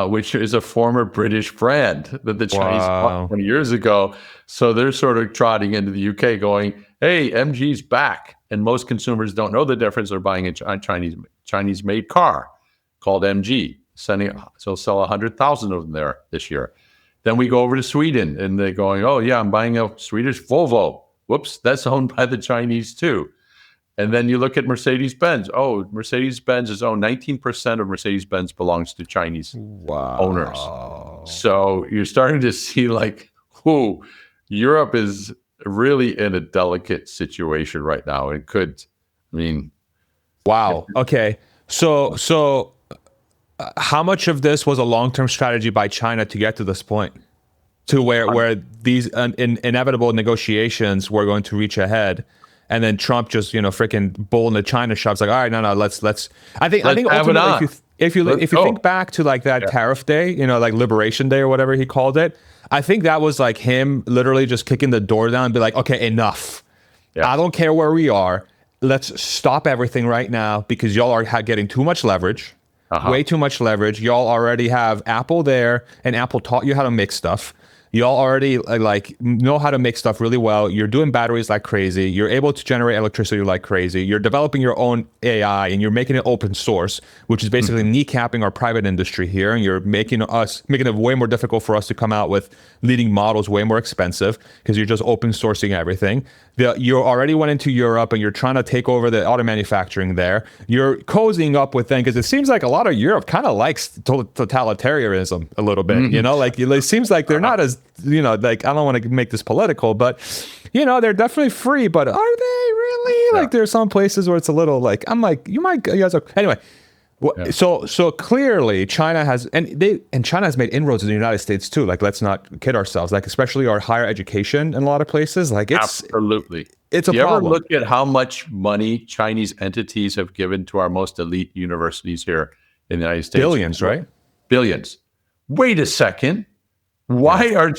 Which is a former British brand that the Chinese bought 20 years ago. So they're sort of trotting into the UK going, hey, MG's back. And most consumers don't know the difference. They're buying a Chinese-made car called MG. So sell 100,000 of them there this year. Then we go over to Sweden, and they're going, oh, yeah, I'm buying a Swedish Volvo. Whoops, that's owned by the Chinese too. And then you look at Mercedes-Benz. Oh, Mercedes-Benz is owned. 19% of Mercedes-Benz belongs to Chinese owners. So you're starting to see Europe is really in a delicate situation right now. It could, Wow. Okay. So how much of this was a long-term strategy by China to get to this point? to where these inevitable negotiations were going to reach a head. And then Trump just, freaking bull in the China shop. It's like, all right, no, let's. I think ultimately, if you think back to like that tariff day, like Liberation Day or whatever he called it, I think that was like him literally just kicking the door down and be like, okay, enough. Yeah. I don't care where we are. Let's stop everything right now because y'all are getting too much leverage, way too much leverage. Y'all already have Apple there, and Apple taught you how to make stuff. Y'all already like know how to make stuff really well. You're doing batteries like crazy. You're able to generate electricity like crazy. You're developing your own AI and you're making it open source, which is basically kneecapping our private industry here. And you're making it way more difficult for us to come out with leading models way more expensive because you're just open sourcing everything. You already went into Europe and you're trying to take over the auto manufacturing there. You're cozying up with them because it seems like a lot of Europe kind of likes totalitarianism a little bit, like it seems like they're not as, like I don't want to make this political, but they're definitely free, but are they really? Yeah. Like there's some places where it's a little like, I'm like, you guys are, anyway. Well, so clearly China has China has made inroads in the United States too. Like let's not kid ourselves. Like especially our higher education in a lot of places. Like it's absolutely it's a you problem. Ever look at how much money Chinese entities have given to our most elite universities here in the United States? Billions, right? Billions. Wait a second. Why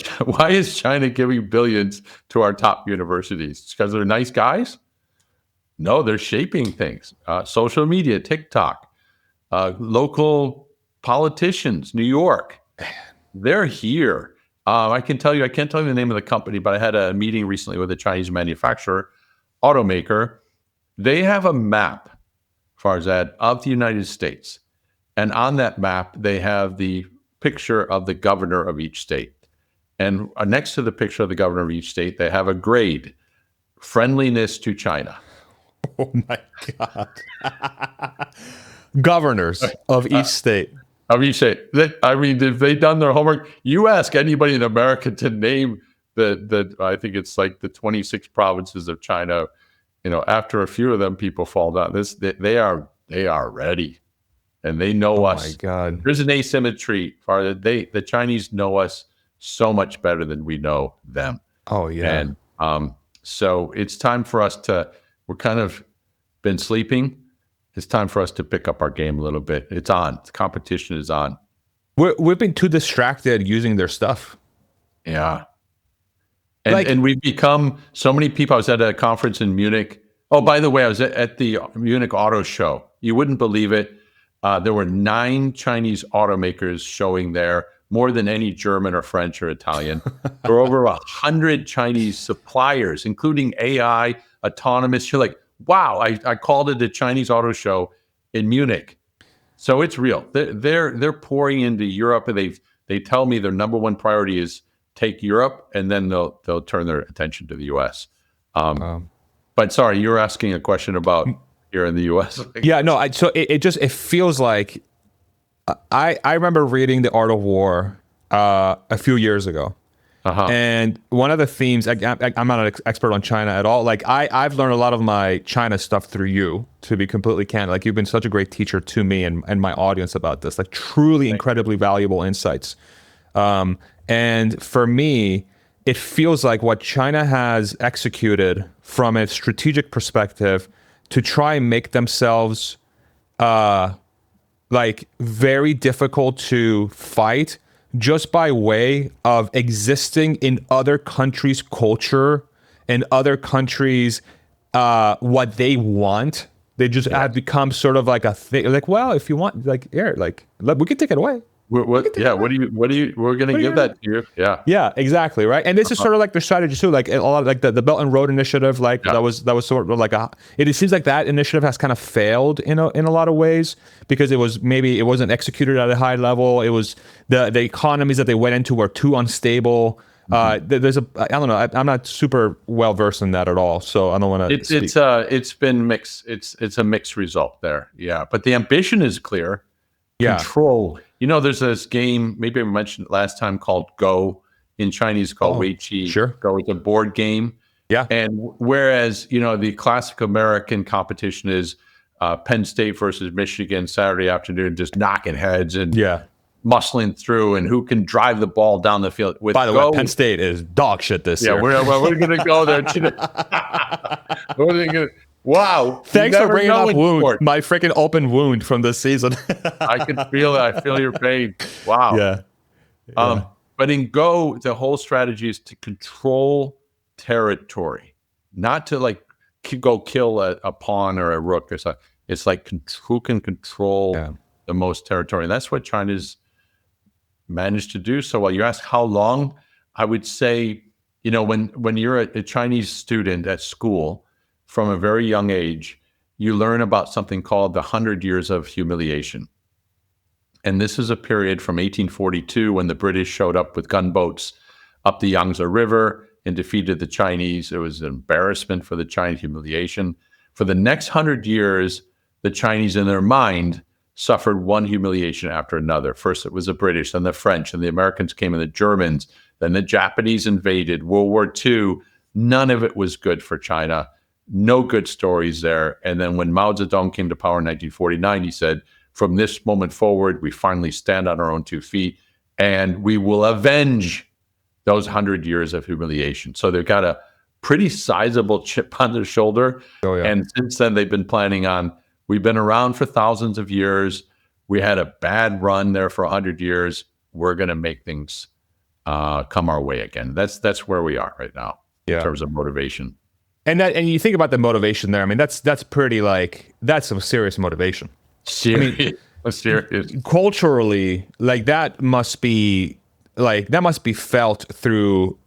is China giving billions to our top universities? Because they're nice guys? No, they're shaping things. Social media, TikTok. Local politicians, New York, they're here. I can't tell you the name of the company, but I had a meeting recently with a Chinese manufacturer, automaker. They have a map, Farzad, of the United States. And on that map, they have the picture of the governor of each state. And next to the picture of the governor of each state, they have a grade, friendliness to China. Oh my God. Governors of each state. Of each state. If they've done their homework, you ask anybody in America to name the I think it's like the 26 provinces of China. After a few of them, people fall down. They are ready, and they know us. Oh my God! There's an asymmetry. The Chinese know us so much better than we know them. Oh yeah. And so it's time for us to. We're kind of been sleeping. It's time for us to pick up our game a little bit. It's on. The competition is on. We've been too distracted using their stuff. Yeah. And we've become so many people. I was at a conference in Munich. Oh, by the way, I was at the Munich Auto Show. You wouldn't believe it. There were 9 Chinese automakers showing there, more than any German or French or Italian. There were over 100 Chinese suppliers, including AI, autonomous. You're like, wow, I called it a Chinese auto show in Munich. So it's real. They're pouring into Europe, and they tell me their number one priority is take Europe, and then they'll turn their attention to the US. But sorry, you were asking a question about here in the US. Yeah, no, so it feels like I remember reading The Art of War a few years ago. And one of the themes, I'm not an expert on China at all. Like I've learned a lot of my China stuff through you, to be completely candid. Like you've been such a great teacher to me and my audience about this, like truly incredibly valuable insights. And for me, it feels like what China has executed from a strategic perspective to try and make themselves like very difficult to fight just by way of existing in other countries' culture and other countries' what they want. They just have become sort of like a thing. Like, well, if you want, like, here, like, we can take it away. We're going to give that to you. Yeah. Yeah, exactly. Right. And this is sort of like their strategy too. Like a lot of like the Belt and Road Initiative, like that was sort of like it seems like that initiative has kind of failed in a lot of ways because it wasn't executed at a high level. It was the economies that they went into were too unstable. I don't know. I'm not super well versed in that at all. So I don't want to. It's been mixed. It's a mixed result there. Yeah. But the ambition is clear. Yeah. Control. There's this game, maybe I mentioned it last time, called Go. In Chinese called Wei Qi. Sure. Go is a board game. Yeah. And whereas, the classic American competition is Penn State versus Michigan Saturday afternoon, just knocking heads. And muscling through and who can drive the ball down the field. By the way, Penn State is dog shit this year. We're going to go there. Wow. Thanks for bringing up my freaking open wound from this season. I can feel it. I feel your pain. Wow. Yeah. But in Go, the whole strategy is to control territory, not to like go kill a pawn or a rook or something. It's like who can control the most territory. And that's what China's managed to do so well. You ask how long, I would say, when you're a Chinese student at school from a very young age, you learn about something called the 100 Years of Humiliation. And this is a period from 1842 when the British showed up with gunboats up the Yangtze River and defeated the Chinese. It was an embarrassment for the Chinese, humiliation. For the next 100 years, the Chinese in their mind suffered one humiliation after another. First, it was the British, then the French, and the Americans came, and the Germans, then the Japanese invaded, World War II. None of it was good for China. No good stories there. And then when Mao Zedong came to power in 1949, he said, from this moment forward, we finally stand on our own 2 feet, and we will avenge those 100 years of humiliation. So they've got a pretty sizable chip on their shoulder. Oh, yeah. And since then, they've been planning on, we've been around for thousands of years. We had a bad run there for 100 years. We're going to make things come our way again. That's where we are right now in terms of motivation. And you think about the motivation there. I mean, that's pretty that's some serious motivation. Serious. Culturally, that must be felt through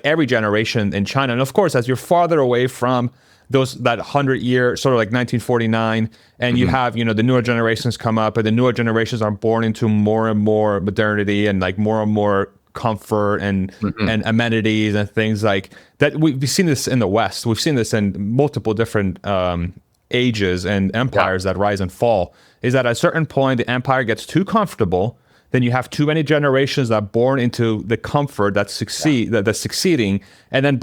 every generation in China. And of course, as you're farther away from that 100-year, sort of like 1949, and you have, the newer generations come up, and the newer generations are born into more and more modernity and more and more comfort and amenities and things like that. We've seen this in the West. We've seen this in multiple different ages and empires that rise and fall, is that at a certain point the empire gets too comfortable, then you have too many generations that are born into the comfort that's succeeding, and then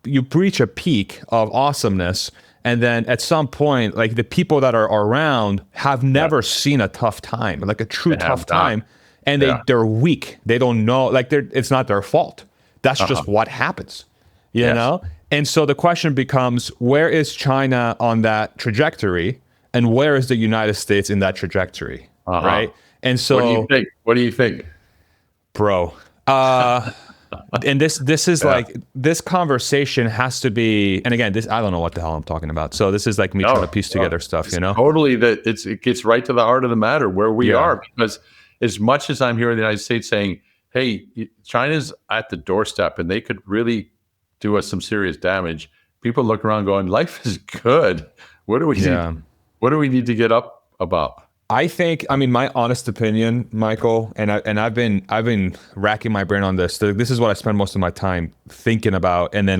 you reach a peak of awesomeness, and then at some point, the people that are around have never seen a tough time, a true tough time, and they're weak. They don't know, it's not their fault. That's just what happens, you know? And so the question becomes, where is China on that trajectory, and where is the United States in that trajectory, right? And so, what do you think, bro? And this is this conversation has to be. And again, I don't know what the hell I'm talking about. So this is me trying to piece together stuff. Totally. It gets right to the heart of the matter where we are, because as much as I'm here in the United States saying, "Hey, China's at the doorstep and they could really do us some serious damage," people look around going, "Life is good. What do we need? What do we need to get up about?" I think, my honest opinion, Michael, and I've been racking my brain on this. This is what I spend most of my time thinking about, and then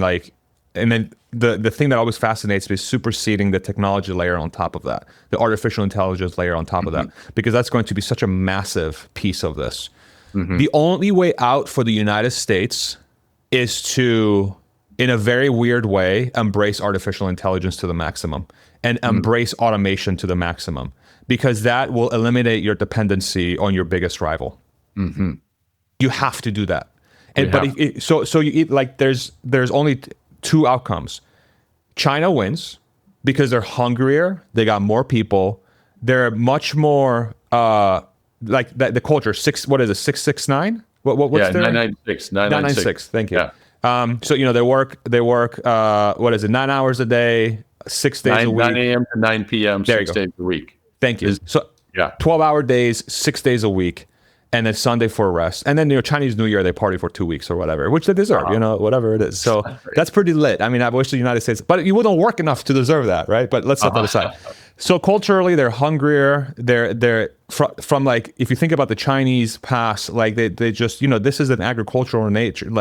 the thing that always fascinates me is superseding the technology layer on top of that, the artificial intelligence layer on top of that, because that's going to be such a massive piece of this. The only way out for the United States is to, in a very weird way, embrace artificial intelligence to the maximum and embrace automation to the maximum, because that will eliminate your dependency on your biggest rival. You have to do that. And there's only two outcomes. China wins because they're hungrier, they got more people, they're much more the culture. 669? What's their 996. 996. Thank you. Yeah. So they work 9 hours a day, 6 days a week. 9 a.m. to 9 p.m. 6 days a week. Thank you. So 12-hour days, 6 days a week, and then Sunday for rest. And then Chinese New Year, they party for 2 weeks or whatever, which they deserve, whatever it is. So that's pretty lit. I wish the United States, but you wouldn't work enough to deserve that, right? But let's set that aside. So culturally, they're hungrier. They're from if you think about the Chinese past, they just, this is an agricultural nation.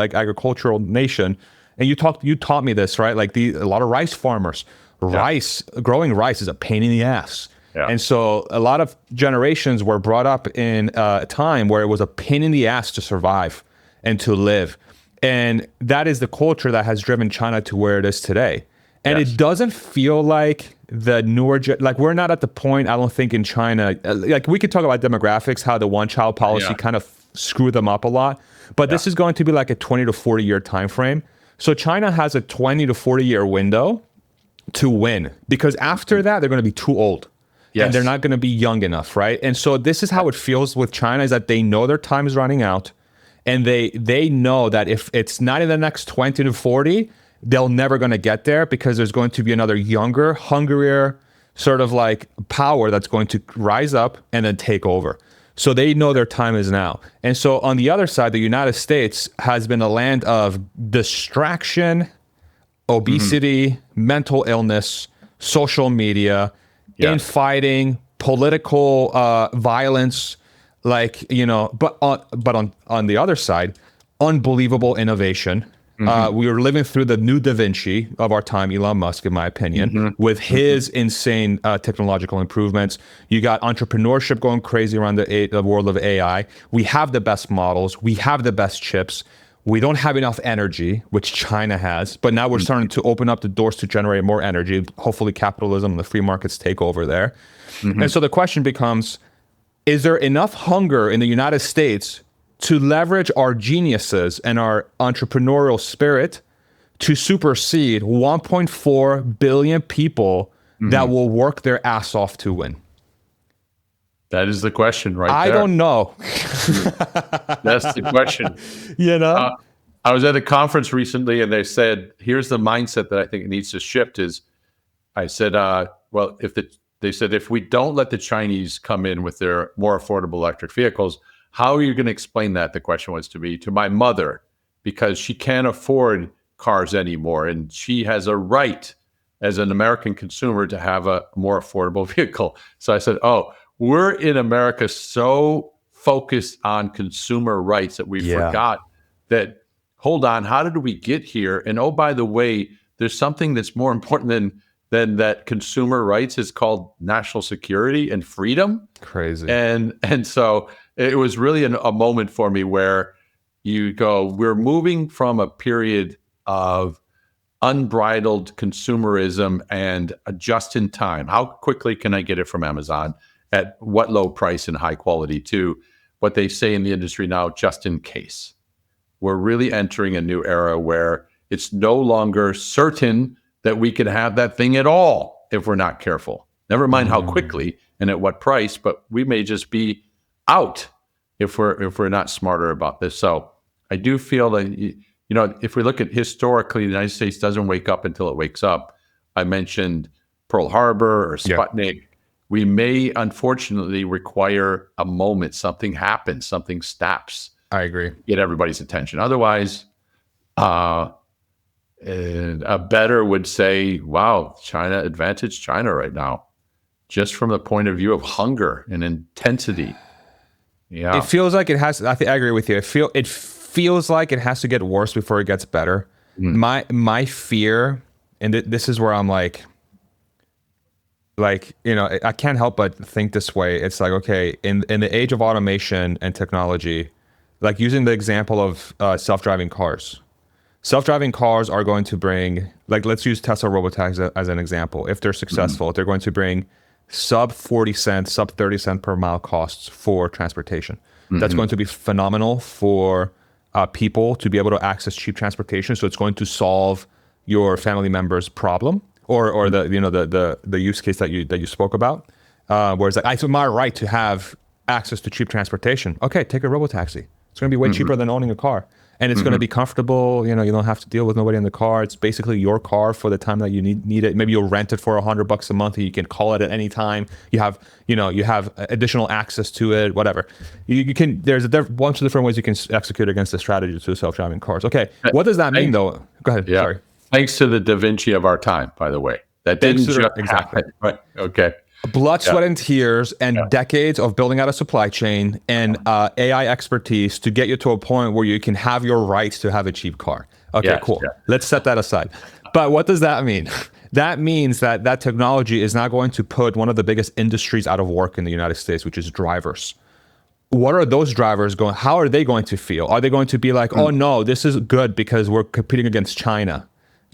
And you taught me this, right? A lot of rice farmers. Growing rice is a pain in the ass. Yeah. And so a lot of generations were brought up in a time where it was a pain in the ass to survive and to live. And that is the culture that has driven China to where it is today. And it doesn't feel like the newer, like we're not at the point, I don't think in China, like we could talk about demographics, how the one child policy kind of screwed them up a lot, but this is going to be like a 20 to 40 year time frame. So China has a 20 to 40 year window to win, because after that, they're going to be too old. And they're not going to be young enough, right? And so this is how it feels with China, is that they know their time is running out, and they know that if it's not in the next 20 to 40, they're never going to get there, because there's going to be another younger, hungrier sort of like power that's going to rise up and then take over. So they know their time is now. And so on the other side, the United States has been a land of distraction, obesity, mental illness, social media, infighting, political violence, like, you know, but on the other side, unbelievable innovation. We were living through the new Da Vinci of our time, Elon Musk, in my opinion, with his insane technological improvements. You got entrepreneurship going crazy around the world of AI. We have the best models. We have the best chips. We don't have enough energy, which China has, but now we're starting to open up the doors to generate more energy. Hopefully capitalism and the free markets take over there. And so the question becomes, is there enough hunger in the United States to leverage our geniuses and our entrepreneurial spirit to supersede 1.4 billion people that will work their ass off to win? That is the question right there. I don't know. That's the question. You know? I was at a conference recently, and they said, here's the mindset that I think it needs to shift is, I said, well, they said, if we don't let the Chinese come in with their more affordable electric vehicles, how are you going to explain that? The question was to me, to my mother, because she can't afford cars anymore. And she has a right as an American consumer to have a more affordable vehicle. So I said, oh, we're in America so focused on consumer rights that we forgot that, hold on, how did we get here? And oh, by the way, there's something that's more important than that consumer rights is called national security and freedom. Crazy. And so it was really a moment for me where you go, we're moving from a period of unbridled consumerism and a just in time. How quickly can I get it from Amazon? At what low price and high quality, to what they say in the industry now, just in case. We're really entering a new era where it's no longer certain that we can have that thing at all if we're not careful. Never mind how quickly and at what price, but we may just be out if we're not smarter about this. So I do feel that, you know, if we look at historically, the United States doesn't wake up until it wakes up. I mentioned Pearl Harbor or Sputnik. We may unfortunately require a moment, something happens, something snaps. I agree. Get everybody's attention. Otherwise, a better would say, wow, China, advantage China right now, just from the point of view of hunger and intensity. Yeah. It feels like it has, I agree with you. It feels like it has to get worse before it gets better. My fear, and this is where I'm like, you know, I can't help but think this way. It's like, okay, in the age of automation and technology, like using the example of self-driving cars. Self-driving cars are going to bring, like, let's use Tesla Robotaxi as an example. If they're successful, they're going to bring sub 40 cents, sub 30 cent per mile costs for transportation. That's going to be phenomenal for people to be able to access cheap transportation. So it's going to solve your family member's problem. Or the, you know, the use case that you spoke about, where it's like, it's my right to have access to cheap transportation. Okay, take a robotaxi. It's going to be way cheaper than owning a car, and it's going to be comfortable. You know, you don't have to deal with nobody in the car. It's basically your car for the time that you need it. Maybe you'll rent it for $100 a month, and you can call it at any time. You have additional access to it. Whatever. You can. There's a bunch of different ways you can execute against the strategy to self-driving cars. Okay, what does that mean though? Go ahead. Yeah. Sorry. Thanks to the Da Vinci of our time, by the way. That didn't just happen. Right. Okay. Blood, sweat, and tears, and decades of building out a supply chain and AI expertise to get you to a point where you can have your rights to have a cheap car. Okay, cool. Yeah. Let's set that aside. But what does that mean? That means that technology is now going to put one of the biggest industries out of work in the United States, which is drivers. What are those drivers going? How are they going to feel? Are they going to be like, oh no, this is good because we're competing against China?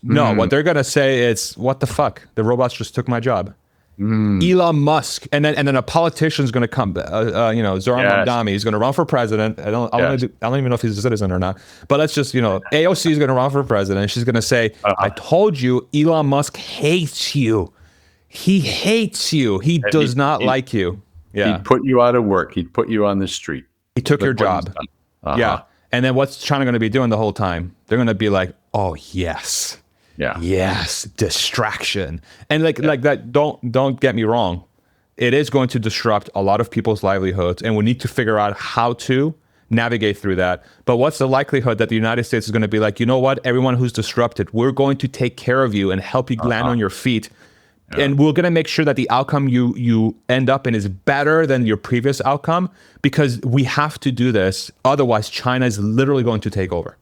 No, what they're gonna say is, what the fuck? The robots just took my job. Elon Musk, and then a politician's gonna come. Zoran Mamdani is gonna run for president. I don't even know if he's a citizen or not. But let's just, AOC is gonna run for president. She's gonna say, "I told you, Elon Musk hates you. He hates you. He does not like you. Yeah, he'd put you out of work. He'd put you on the street. He took your job. Yeah, and then what's China gonna be doing the whole time? They're gonna be like, oh yes." Yeah. Yes, distraction. And like that, don't get me wrong. It is going to disrupt a lot of people's livelihoods, and we need to figure out how to navigate through that. But what's the likelihood that the United States is going to be like, you know what, everyone who's disrupted, we're going to take care of you and help you land on your feet. Yeah. And we're going to make sure that the outcome you end up in is better than your previous outcome, because we have to do this. Otherwise, China is literally going to take over.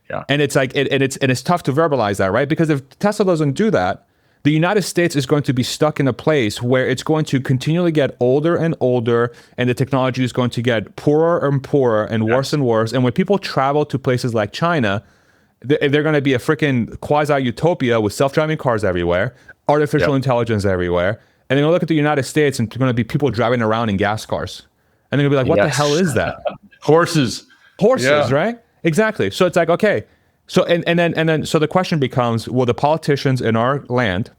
Yeah. And it's like it's tough to verbalize that, right? Because if Tesla doesn't do that, the United States is going to be stuck in a place where it's going to continually get older and older, and the technology is going to get poorer and poorer and worse and worse. And when people travel to places like China, they're going to be a freaking quasi-utopia with self-driving cars everywhere, artificial intelligence everywhere. And they're going to look at the United States, and there's going to be people driving around in gas cars. And they're going to be like, what the hell is that? Horses, right? Exactly. So it's like, okay. So and then so the question becomes, will the politicians in our land,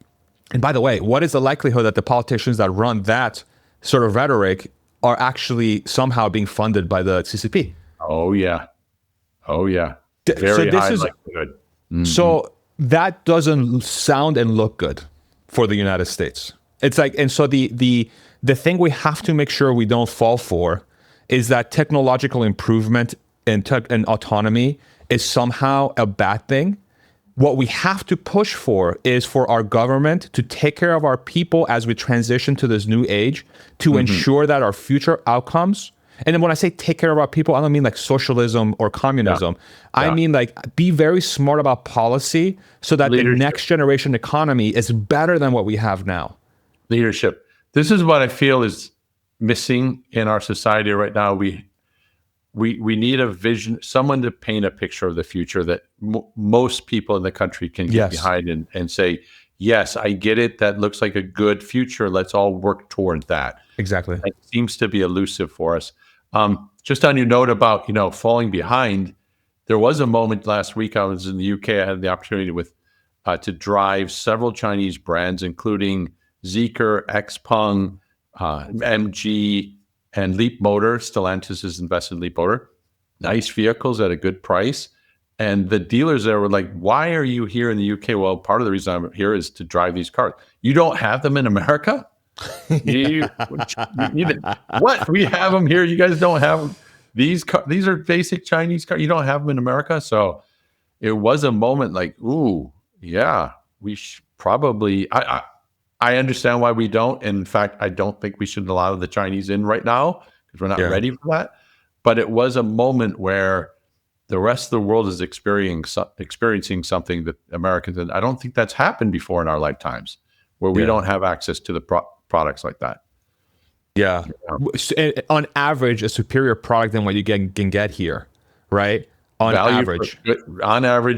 and by the way, what is the likelihood that the politicians that run that sort of rhetoric are actually somehow being funded by the CCP? Oh yeah. Very high likelihood. Mm-hmm. So that doesn't sound and look good for the United States. It's like, and so the thing we have to make sure we don't fall for is that technological improvement and autonomy is somehow a bad thing. What we have to push for is for our government to take care of our people as we transition to this new age, to ensure that our future outcomes, and then when I say take care of our people, I don't mean like socialism or communism. I mean like be very smart about policy so that the next generation economy is better than what we have now. Leadership. This is what I feel is missing in our society right now. We need a vision, someone to paint a picture of the future that most people in the country can get behind and say, yes, I get it. That looks like a good future. Let's all work toward that. Exactly. It seems to be elusive for us. Just on your note about, falling behind, there was a moment last week. I was in the UK. I had the opportunity to drive several Chinese brands, including Zeekr, Xpeng, MG, and Leap Motor. Stellantis is invested in Leap Motor. Nice vehicles at a good price. And the dealers there were like, why are you here in the UK? Well, part of the reason I'm here is to drive these cars. You don't have them in America? What? We have them here. You guys don't have them. These are basic Chinese cars. You don't have them in America? So it was a moment like, ooh, yeah, we probably... I understand why we don't. In fact, I don't think we should allow the Chinese in right now because we're not ready for that. But it was a moment where the rest of the world is experiencing something that Americans, and I don't think that's happened before in our lifetimes, where we don't have access to the products like that. Yeah. On average, a superior product than what you can get here, right? On average,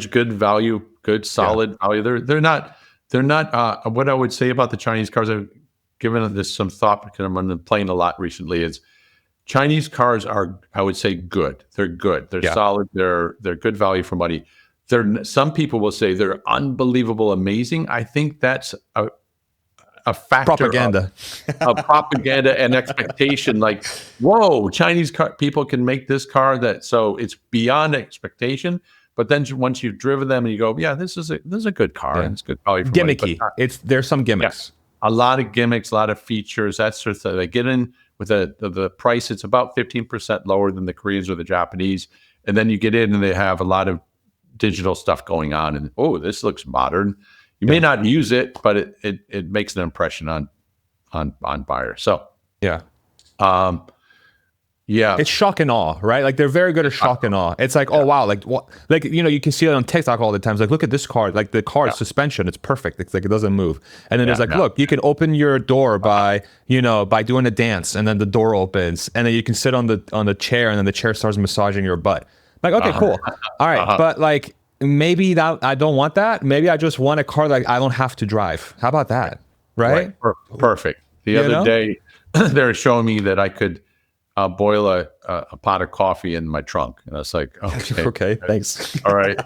good value, good solid value. They're not. What I would say about the Chinese cars, I've given this some thought because I'm on the plane a lot recently, is Chinese cars are, I would say, good. They're good. They're solid. They're good value for money. Some people will say they're unbelievable, amazing. I think that's a factor of propaganda and expectation. Like, whoa, Chinese people can make this car so it's beyond expectation. But then once you've driven them and you go, yeah, this is a good car. And it's good value for gimmicky. Money, there's some gimmicks. A lot of gimmicks, a lot of features. That sort of thing. They get in with the price. It's about 15% lower than the Koreans or the Japanese. And then you get in and they have a lot of digital stuff going on. And this looks modern. You may not use it, but it makes an impression on buyers. So it's shock and awe, right? Like they're very good at shock and awe. It's like, oh wow, like what? Like you can see it on TikTok all the time. It's like, look at this car. Like the car's suspension, it's perfect. It's like it doesn't move. And then there's like, look, you can open your door by doing a dance, and then the door opens, and then you can sit on the chair, and then the chair starts massaging your butt. Like, okay, cool, all right, but like maybe that I don't want that. Maybe I just want a car that I don't have to drive. How about that? Right? Perfect. The other day, they were showing me that I could boil a pot of coffee in my trunk, and I was like, okay, thanks. All right.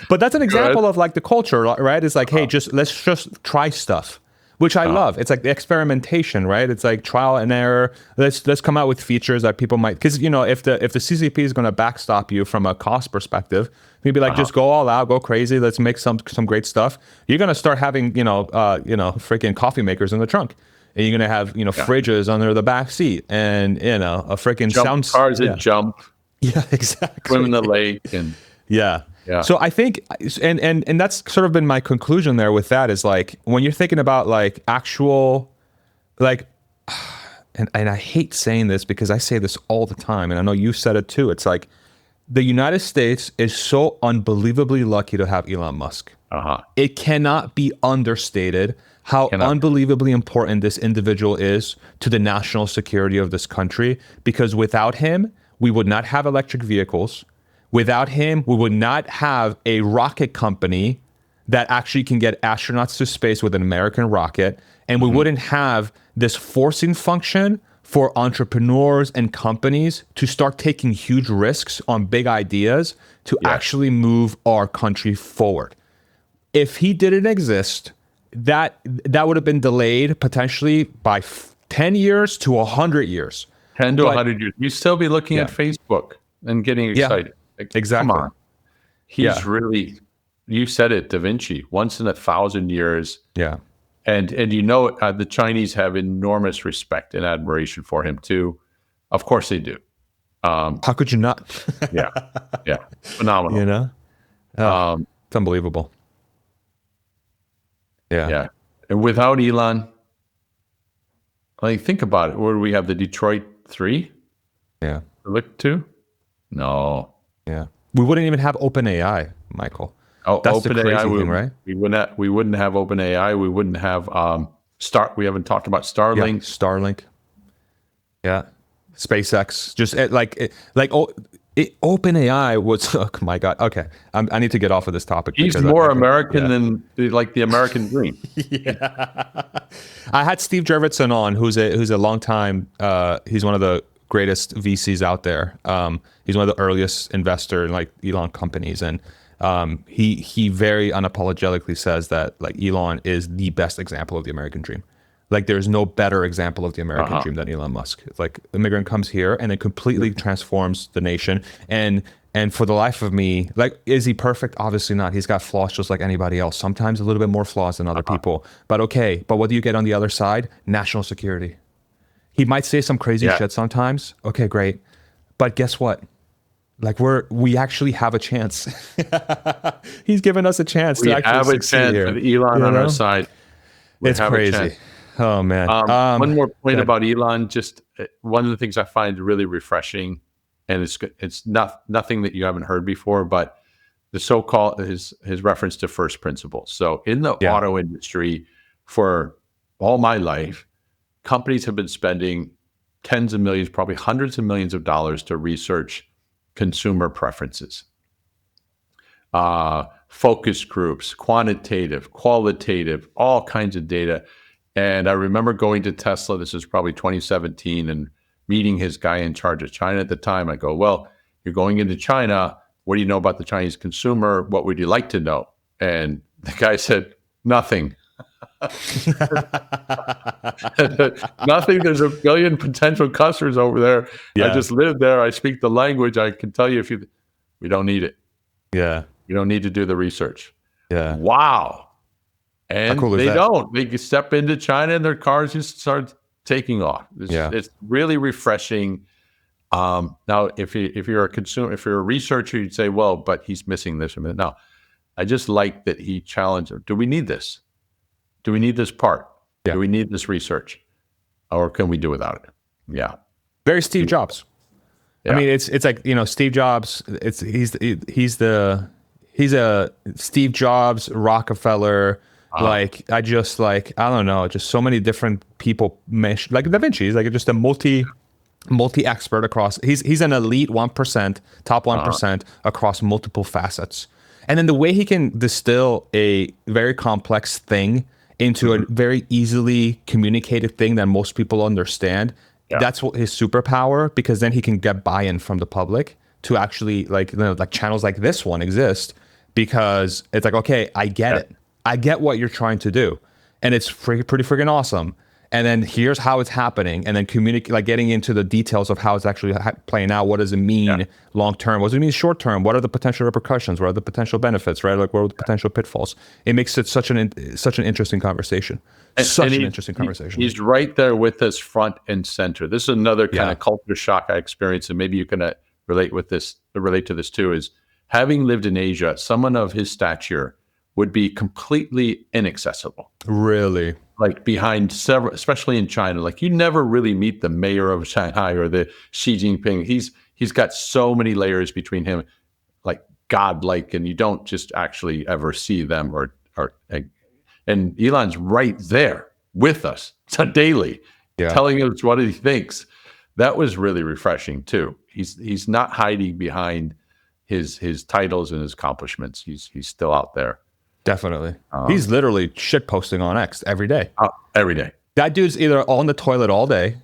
But that's an example of like the culture, right? It's like, hey, let's just try stuff, which I love. It's like the experimentation, right? It's like trial and error. Let's come out with features that people might, because if the CCP is going to backstop you from a cost perspective, maybe like just go all out, go crazy. Let's make some great stuff. You're going to start having freaking coffee makers in the trunk. And you're gonna have fridges under the back seat, and a freaking sound cars that jump. Yeah, exactly. Swim in the lake and yeah. So I think, and that's sort of been my conclusion there with that is like when you're thinking about like actual, like, and I hate saying this because I say this all the time, and I know you said it too. It's like the United States is so unbelievably lucky to have Elon Musk. It cannot be understated how unbelievably important this individual is to the national security of this country, because without him, we would not have electric vehicles. Without him, we would not have a rocket company that actually can get astronauts to space with an American rocket. And we wouldn't have this forcing function for entrepreneurs and companies to start taking huge risks on big ideas to actually move our country forward. If he didn't exist, that would have been delayed potentially by 10 years to 100 years. 10 to 100 years. You'd still be looking at Facebook and getting excited. Like, exactly. Come on. He's really, you said it, Da Vinci, once in 1,000 years. Yeah. And the Chinese have enormous respect and admiration for him too. Of course they do. How could you not? Yeah. Phenomenal. It's unbelievable. Yeah. And without Elon, like, think about it. Where do we have the Detroit 3? Yeah. Look to? No. Yeah. We wouldn't even have OpenAI, Michael. Oh, that's the crazy thing, right? We wouldn't have OpenAI. We wouldn't have we haven't talked about Starlink. Yeah, Starlink. Yeah. SpaceX. Just OpenAI was, oh my God. Okay. I need to get off of this topic. He's more American than like the American dream. I had Steve Jurvetson on, who's a long time, he's one of the greatest VCs out there. He's one of the earliest investor in like Elon companies. And he very unapologetically says that like Elon is the best example of the American dream. Like there's no better example of the American dream than Elon Musk. It's like immigrant comes here and it completely transforms the nation. And for the life of me, like, is he perfect? Obviously not. He's got flaws just like anybody else. Sometimes a little bit more flaws than other people. But okay. But what do you get on the other side? National security. He might say some crazy shit sometimes. Okay, great. But guess what? Like we actually have a chance. He's given us a chance to actually succeed here. With Elon on our side. It's crazy. Oh man. One more point about Elon. Just one of the things I find really refreshing, and it's nothing that you haven't heard before, but the so-called his reference to first principles. So in the auto industry, for all my life, companies have been spending tens of millions, probably hundreds of millions of dollars to research consumer preferences, focus groups, quantitative, qualitative, all kinds of data. And I remember going to Tesla, this is probably 2017, and meeting his guy in charge of China at the time. I go, well, you're going into China. What do you know about the Chinese consumer? What would you like to know? And the guy said, nothing. Nothing. There's a billion potential customers over there. I just live there. I speak the language. I can tell you we don't need it. Yeah. You don't need to do the research. Yeah. Wow. And cool they don't. They can step into China and their cars just start taking off. It's really refreshing. Now, if you're a consumer, if you're a researcher, you'd say, well, but he's missing this. No, I just like that he challenged them. Do we need this? Do we need this part? Yeah. Do we need this research? Or can we do without it? Yeah. Very Steve Jobs. Yeah. I mean, it's like, Steve Jobs, he's a Steve Jobs, Rockefeller, I don't know, just so many different people mesh, like Da Vinci is like just a multi-expert across. He's an elite 1%, top 1% across multiple facets. And then the way he can distill a very complex thing into a very easily communicated thing that most people understand. Yeah. That's what his superpower, because then he can get buy-in from the public to actually like channels like this one exist, because it's like, okay, I get it. I get what you're trying to do. And it's pretty friggin' awesome. And then here's how it's happening, and then communicate, like getting into the details of how it's actually playing out. What does it mean long term? What does it mean short term? What are the potential repercussions? What are the potential benefits? Right? Like what are the potential pitfalls? It makes it such an interesting conversation. Interesting conversation. He's right there with us, front and center. This is another kind of culture shock I experienced, and maybe you can relate to this too. Is having lived in Asia, someone of his stature would be completely inaccessible. Really? Like behind several, especially in China, like you never really meet the mayor of Shanghai or the Xi Jinping. He's got so many layers between him, like godlike, and you don't just actually ever see them and Elon's right there with us daily, telling us what he thinks. That was really refreshing too. He's not hiding behind his titles and his accomplishments. He's still out there. Definitely. He's literally shit posting on X every day. Every day. That dude's either on the toilet all day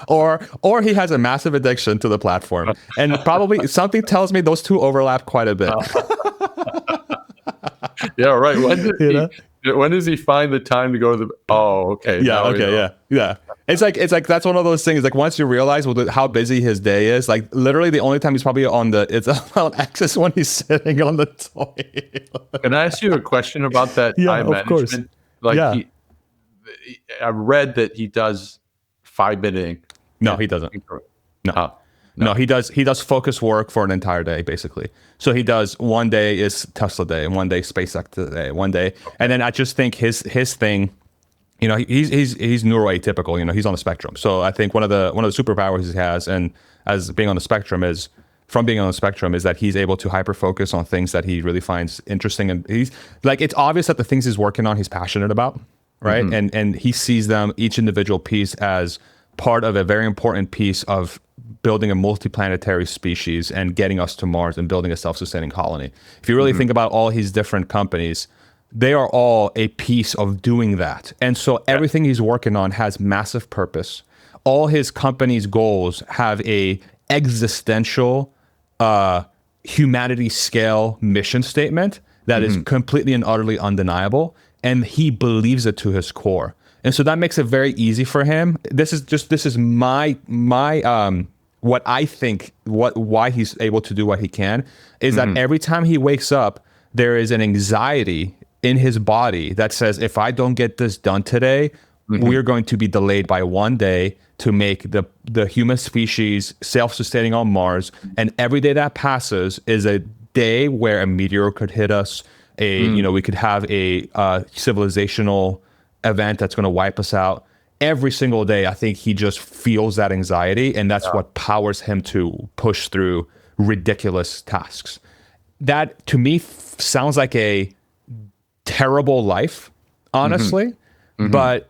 or he has a massive addiction to the platform. And probably something tells me those two overlap quite a bit. Yeah, right. When does he find the time to go to the Yeah. It's like that's one of those things. Like once you realize how busy his day is, like literally the only time he's probably on X is when he's sitting on the toilet. Can I ask you a question about that time management? Course. Like I read that he does 5-minute. No, he doesn't. No, he does focus work for an entire day, basically. So he does one day is Tesla day, and one day SpaceX day, one day, and then I just think his thing, you know, he's neuroatypical. You know, he's on the spectrum. So I think one of the superpowers he has, and as being on the spectrum is that he's able to hyper focus on things that he really finds interesting, and he's like, it's obvious that the things he's working on he's passionate about, right? Mm-hmm. And he sees them, each individual piece, as part of a very important piece of building a multiplanetary species and getting us to Mars and building a self-sustaining colony. If you really think about all his different companies, they are all a piece of doing that. And so everything he's working on has massive purpose. All his company's goals have a existential humanity scale mission statement that is completely and utterly undeniable. And he believes it to his core. And so that makes it very easy for him. This is my what I think, why he's able to do what he can, is that every time he wakes up, there is an anxiety in his body that says, if I don't get this done today, we're going to be delayed by one day to make the human species self-sustaining on Mars. And every day that passes is a day where a meteor could hit us. We could have a civilizational event that's going to wipe us out. Every single day, I think he just feels that anxiety, and that's what powers him to push through ridiculous tasks. That, to me, sounds like a terrible life, honestly. But,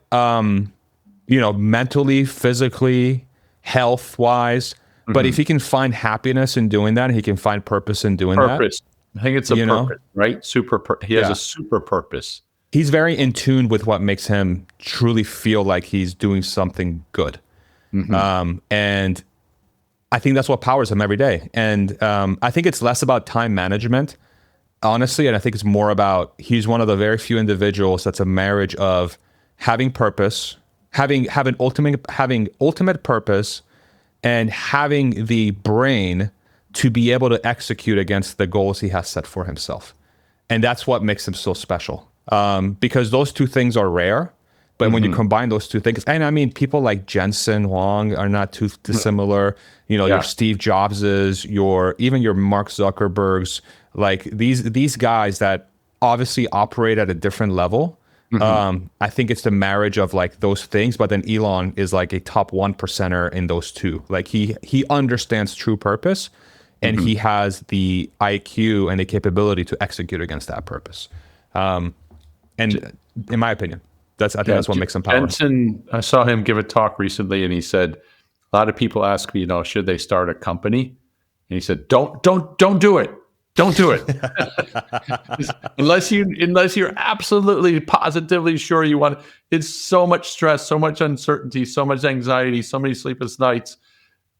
mentally, physically, health-wise. But if he can find happiness in doing that, he can find purpose in doing that. I think it's a purpose, right? He has a super purpose. He's very in tune with what makes him truly feel like he's doing something good. And I think that's what powers him every day. And I think it's less about time management, honestly. And I think it's more about, he's one of the very few individuals that's a marriage of having purpose, having ultimate purpose, and having the brain to be able to execute against the goals he has set for himself. And that's what makes him so special. Because those two things are rare, but when you combine those two things, and I mean, people like Jensen Huang are not too dissimilar. Your Steve Jobses, even your Mark Zuckerbergs, like these guys that obviously operate at a different level. I think it's the marriage of like those things, but then Elon is like a top 1%er in those two. Like he understands true purpose, and he has the IQ and the capability to execute against that purpose. And in my opinion. I think that's what makes them powerful. Jensen, I saw him give a talk recently, and he said, a lot of people ask me, should they start a company? And he said, don't do it. Don't do it. unless you're absolutely positively sure you want it. It's so much stress, so much uncertainty, so much anxiety, so many sleepless nights,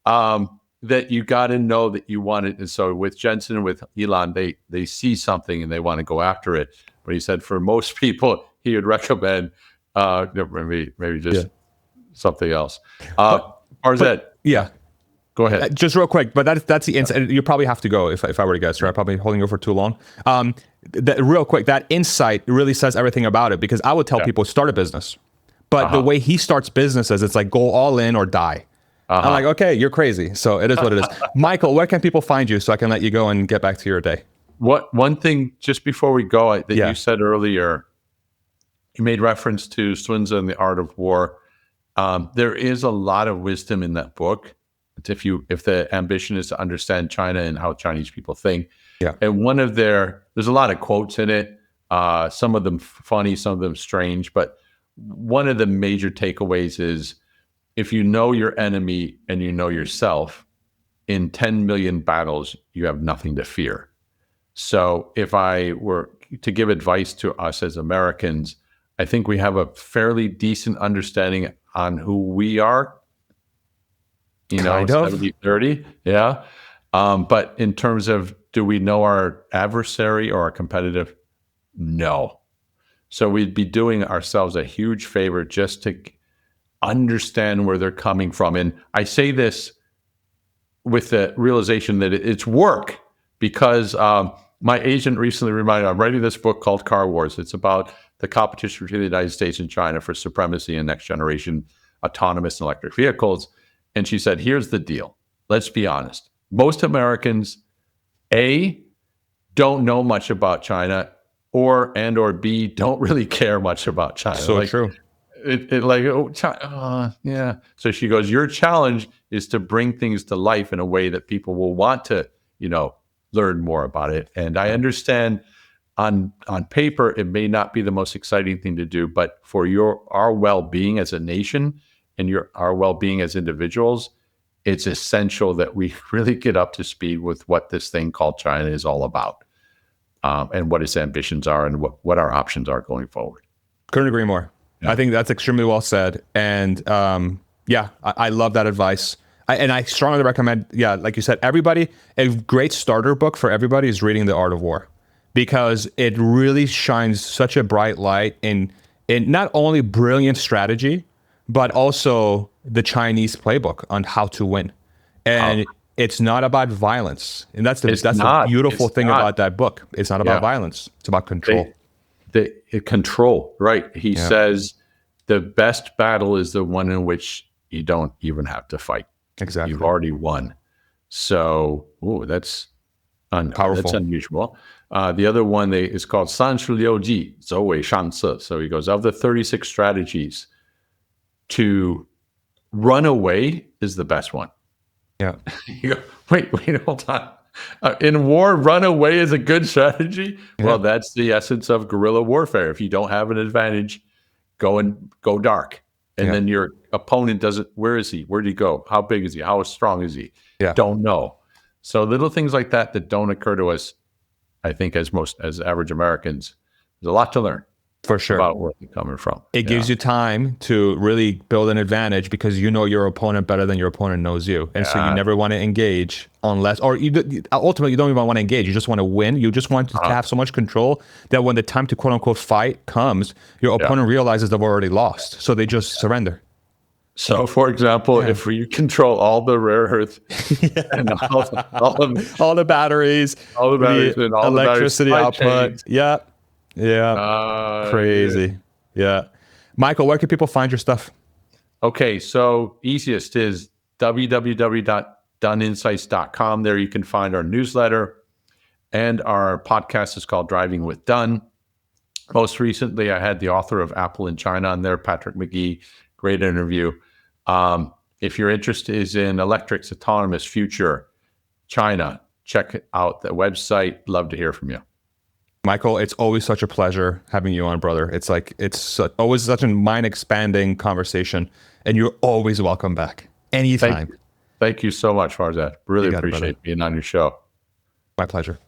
that you got to know that you want it. And so with Jensen and with Elon, they see something and they want to go after it. But he said for most people, he would recommend maybe just something else. Yeah. Go ahead. Just real quick, but that's the insight. You probably have to go if I were to guess, right? Probably holding you for too long. Real quick, that insight really says everything about it, because I would tell people start a business, but the way he starts businesses, it's like go all in or die. I'm like, okay, you're crazy. So it is what it is. Michael, where can people find you so I can let you go and get back to your day? One thing just before we go that you said earlier, you made reference to Sun Tzu and the Art of War. There is a lot of wisdom in that book. If the ambition is to understand China and how Chinese people think. Yeah. And there's a lot of quotes in it. Some of them funny, some of them strange. But one of the major takeaways is, if you know your enemy and you know yourself, in 10 million battles, you have nothing to fear. So if I were to give advice to us as Americans, I think we have a fairly decent understanding on who we are. 70-30. Yeah. But in terms of, do we know our adversary or our competitive? No. So we'd be doing ourselves a huge favor just to understand where they're coming from. And I say this with the realization that it's work, because my agent recently reminded me, I'm writing this book called Car Wars. It's about the competition between the United States and China for supremacy in next generation autonomous and electric vehicles. And she said, here's the deal. Let's be honest. Most Americans, A, don't know much about China, or B, don't really care much about China. So true. Yeah. So she goes, your challenge is to bring things to life in a way that people will want to, learn more about it. And I understand on paper, it may not be the most exciting thing to do, but for our well-being as a nation and our well-being as individuals, it's essential that we really get up to speed with what this thing called China is all about, and what its ambitions are and what our options are going forward. Couldn't agree more. Yeah. I think that's extremely well said. And I love that advice. I strongly recommend, like you said, a great starter book for everybody is reading The Art of War, because it really shines such a bright light in not only brilliant strategy, but also the Chinese playbook on how to win. And it's not about violence. And that's the beautiful thing about that book. It's not about violence. It's about control. Control, right? He says the best battle is the one in which you don't even have to fight. Exactly. You've already won. So, that's powerful. That's unusual. The other one is called 36计走为上策. So he goes, of the 36 strategies, to run away is the best one. Yeah. You go, wait, hold on. In war, run away is a good strategy? Yeah. Well, that's the essence of guerrilla warfare. If you don't have an advantage, go dark. And then your opponent doesn't, where is he? Where did he go? How big is he? How strong is he? Yeah. Don't know. So little things like that don't occur to us, I think, as average Americans. There's a lot to learn. For sure. About where they're coming from. It gives you time to really build an advantage, because you know your opponent better than your opponent knows you. And so you never want to engage ultimately you don't even want to engage. You just want to win. You just want to have so much control that when the time to quote unquote fight comes, your opponent realizes they've already lost. So they just surrender. So, for example, if you control all the rare earth and all the batteries, and all electricity the output. Crazy. Yeah. Michael, where can people find your stuff? Okay, so easiest is www.duneinsights.com. There you can find our newsletter, and our podcast is called Driving with Dun. Most recently, I had the author of Apple in China on there, Patrick McGee. Great interview. If your interest is in electrics, autonomous, future, China, check out the website. Love to hear from you. Michael, it's always such a pleasure having you on, brother. It's like, always such a mind expanding conversation, and you're always welcome back anytime. Thank you so much, Farzad. Really You got it, appreciate brother. being on your show. My pleasure.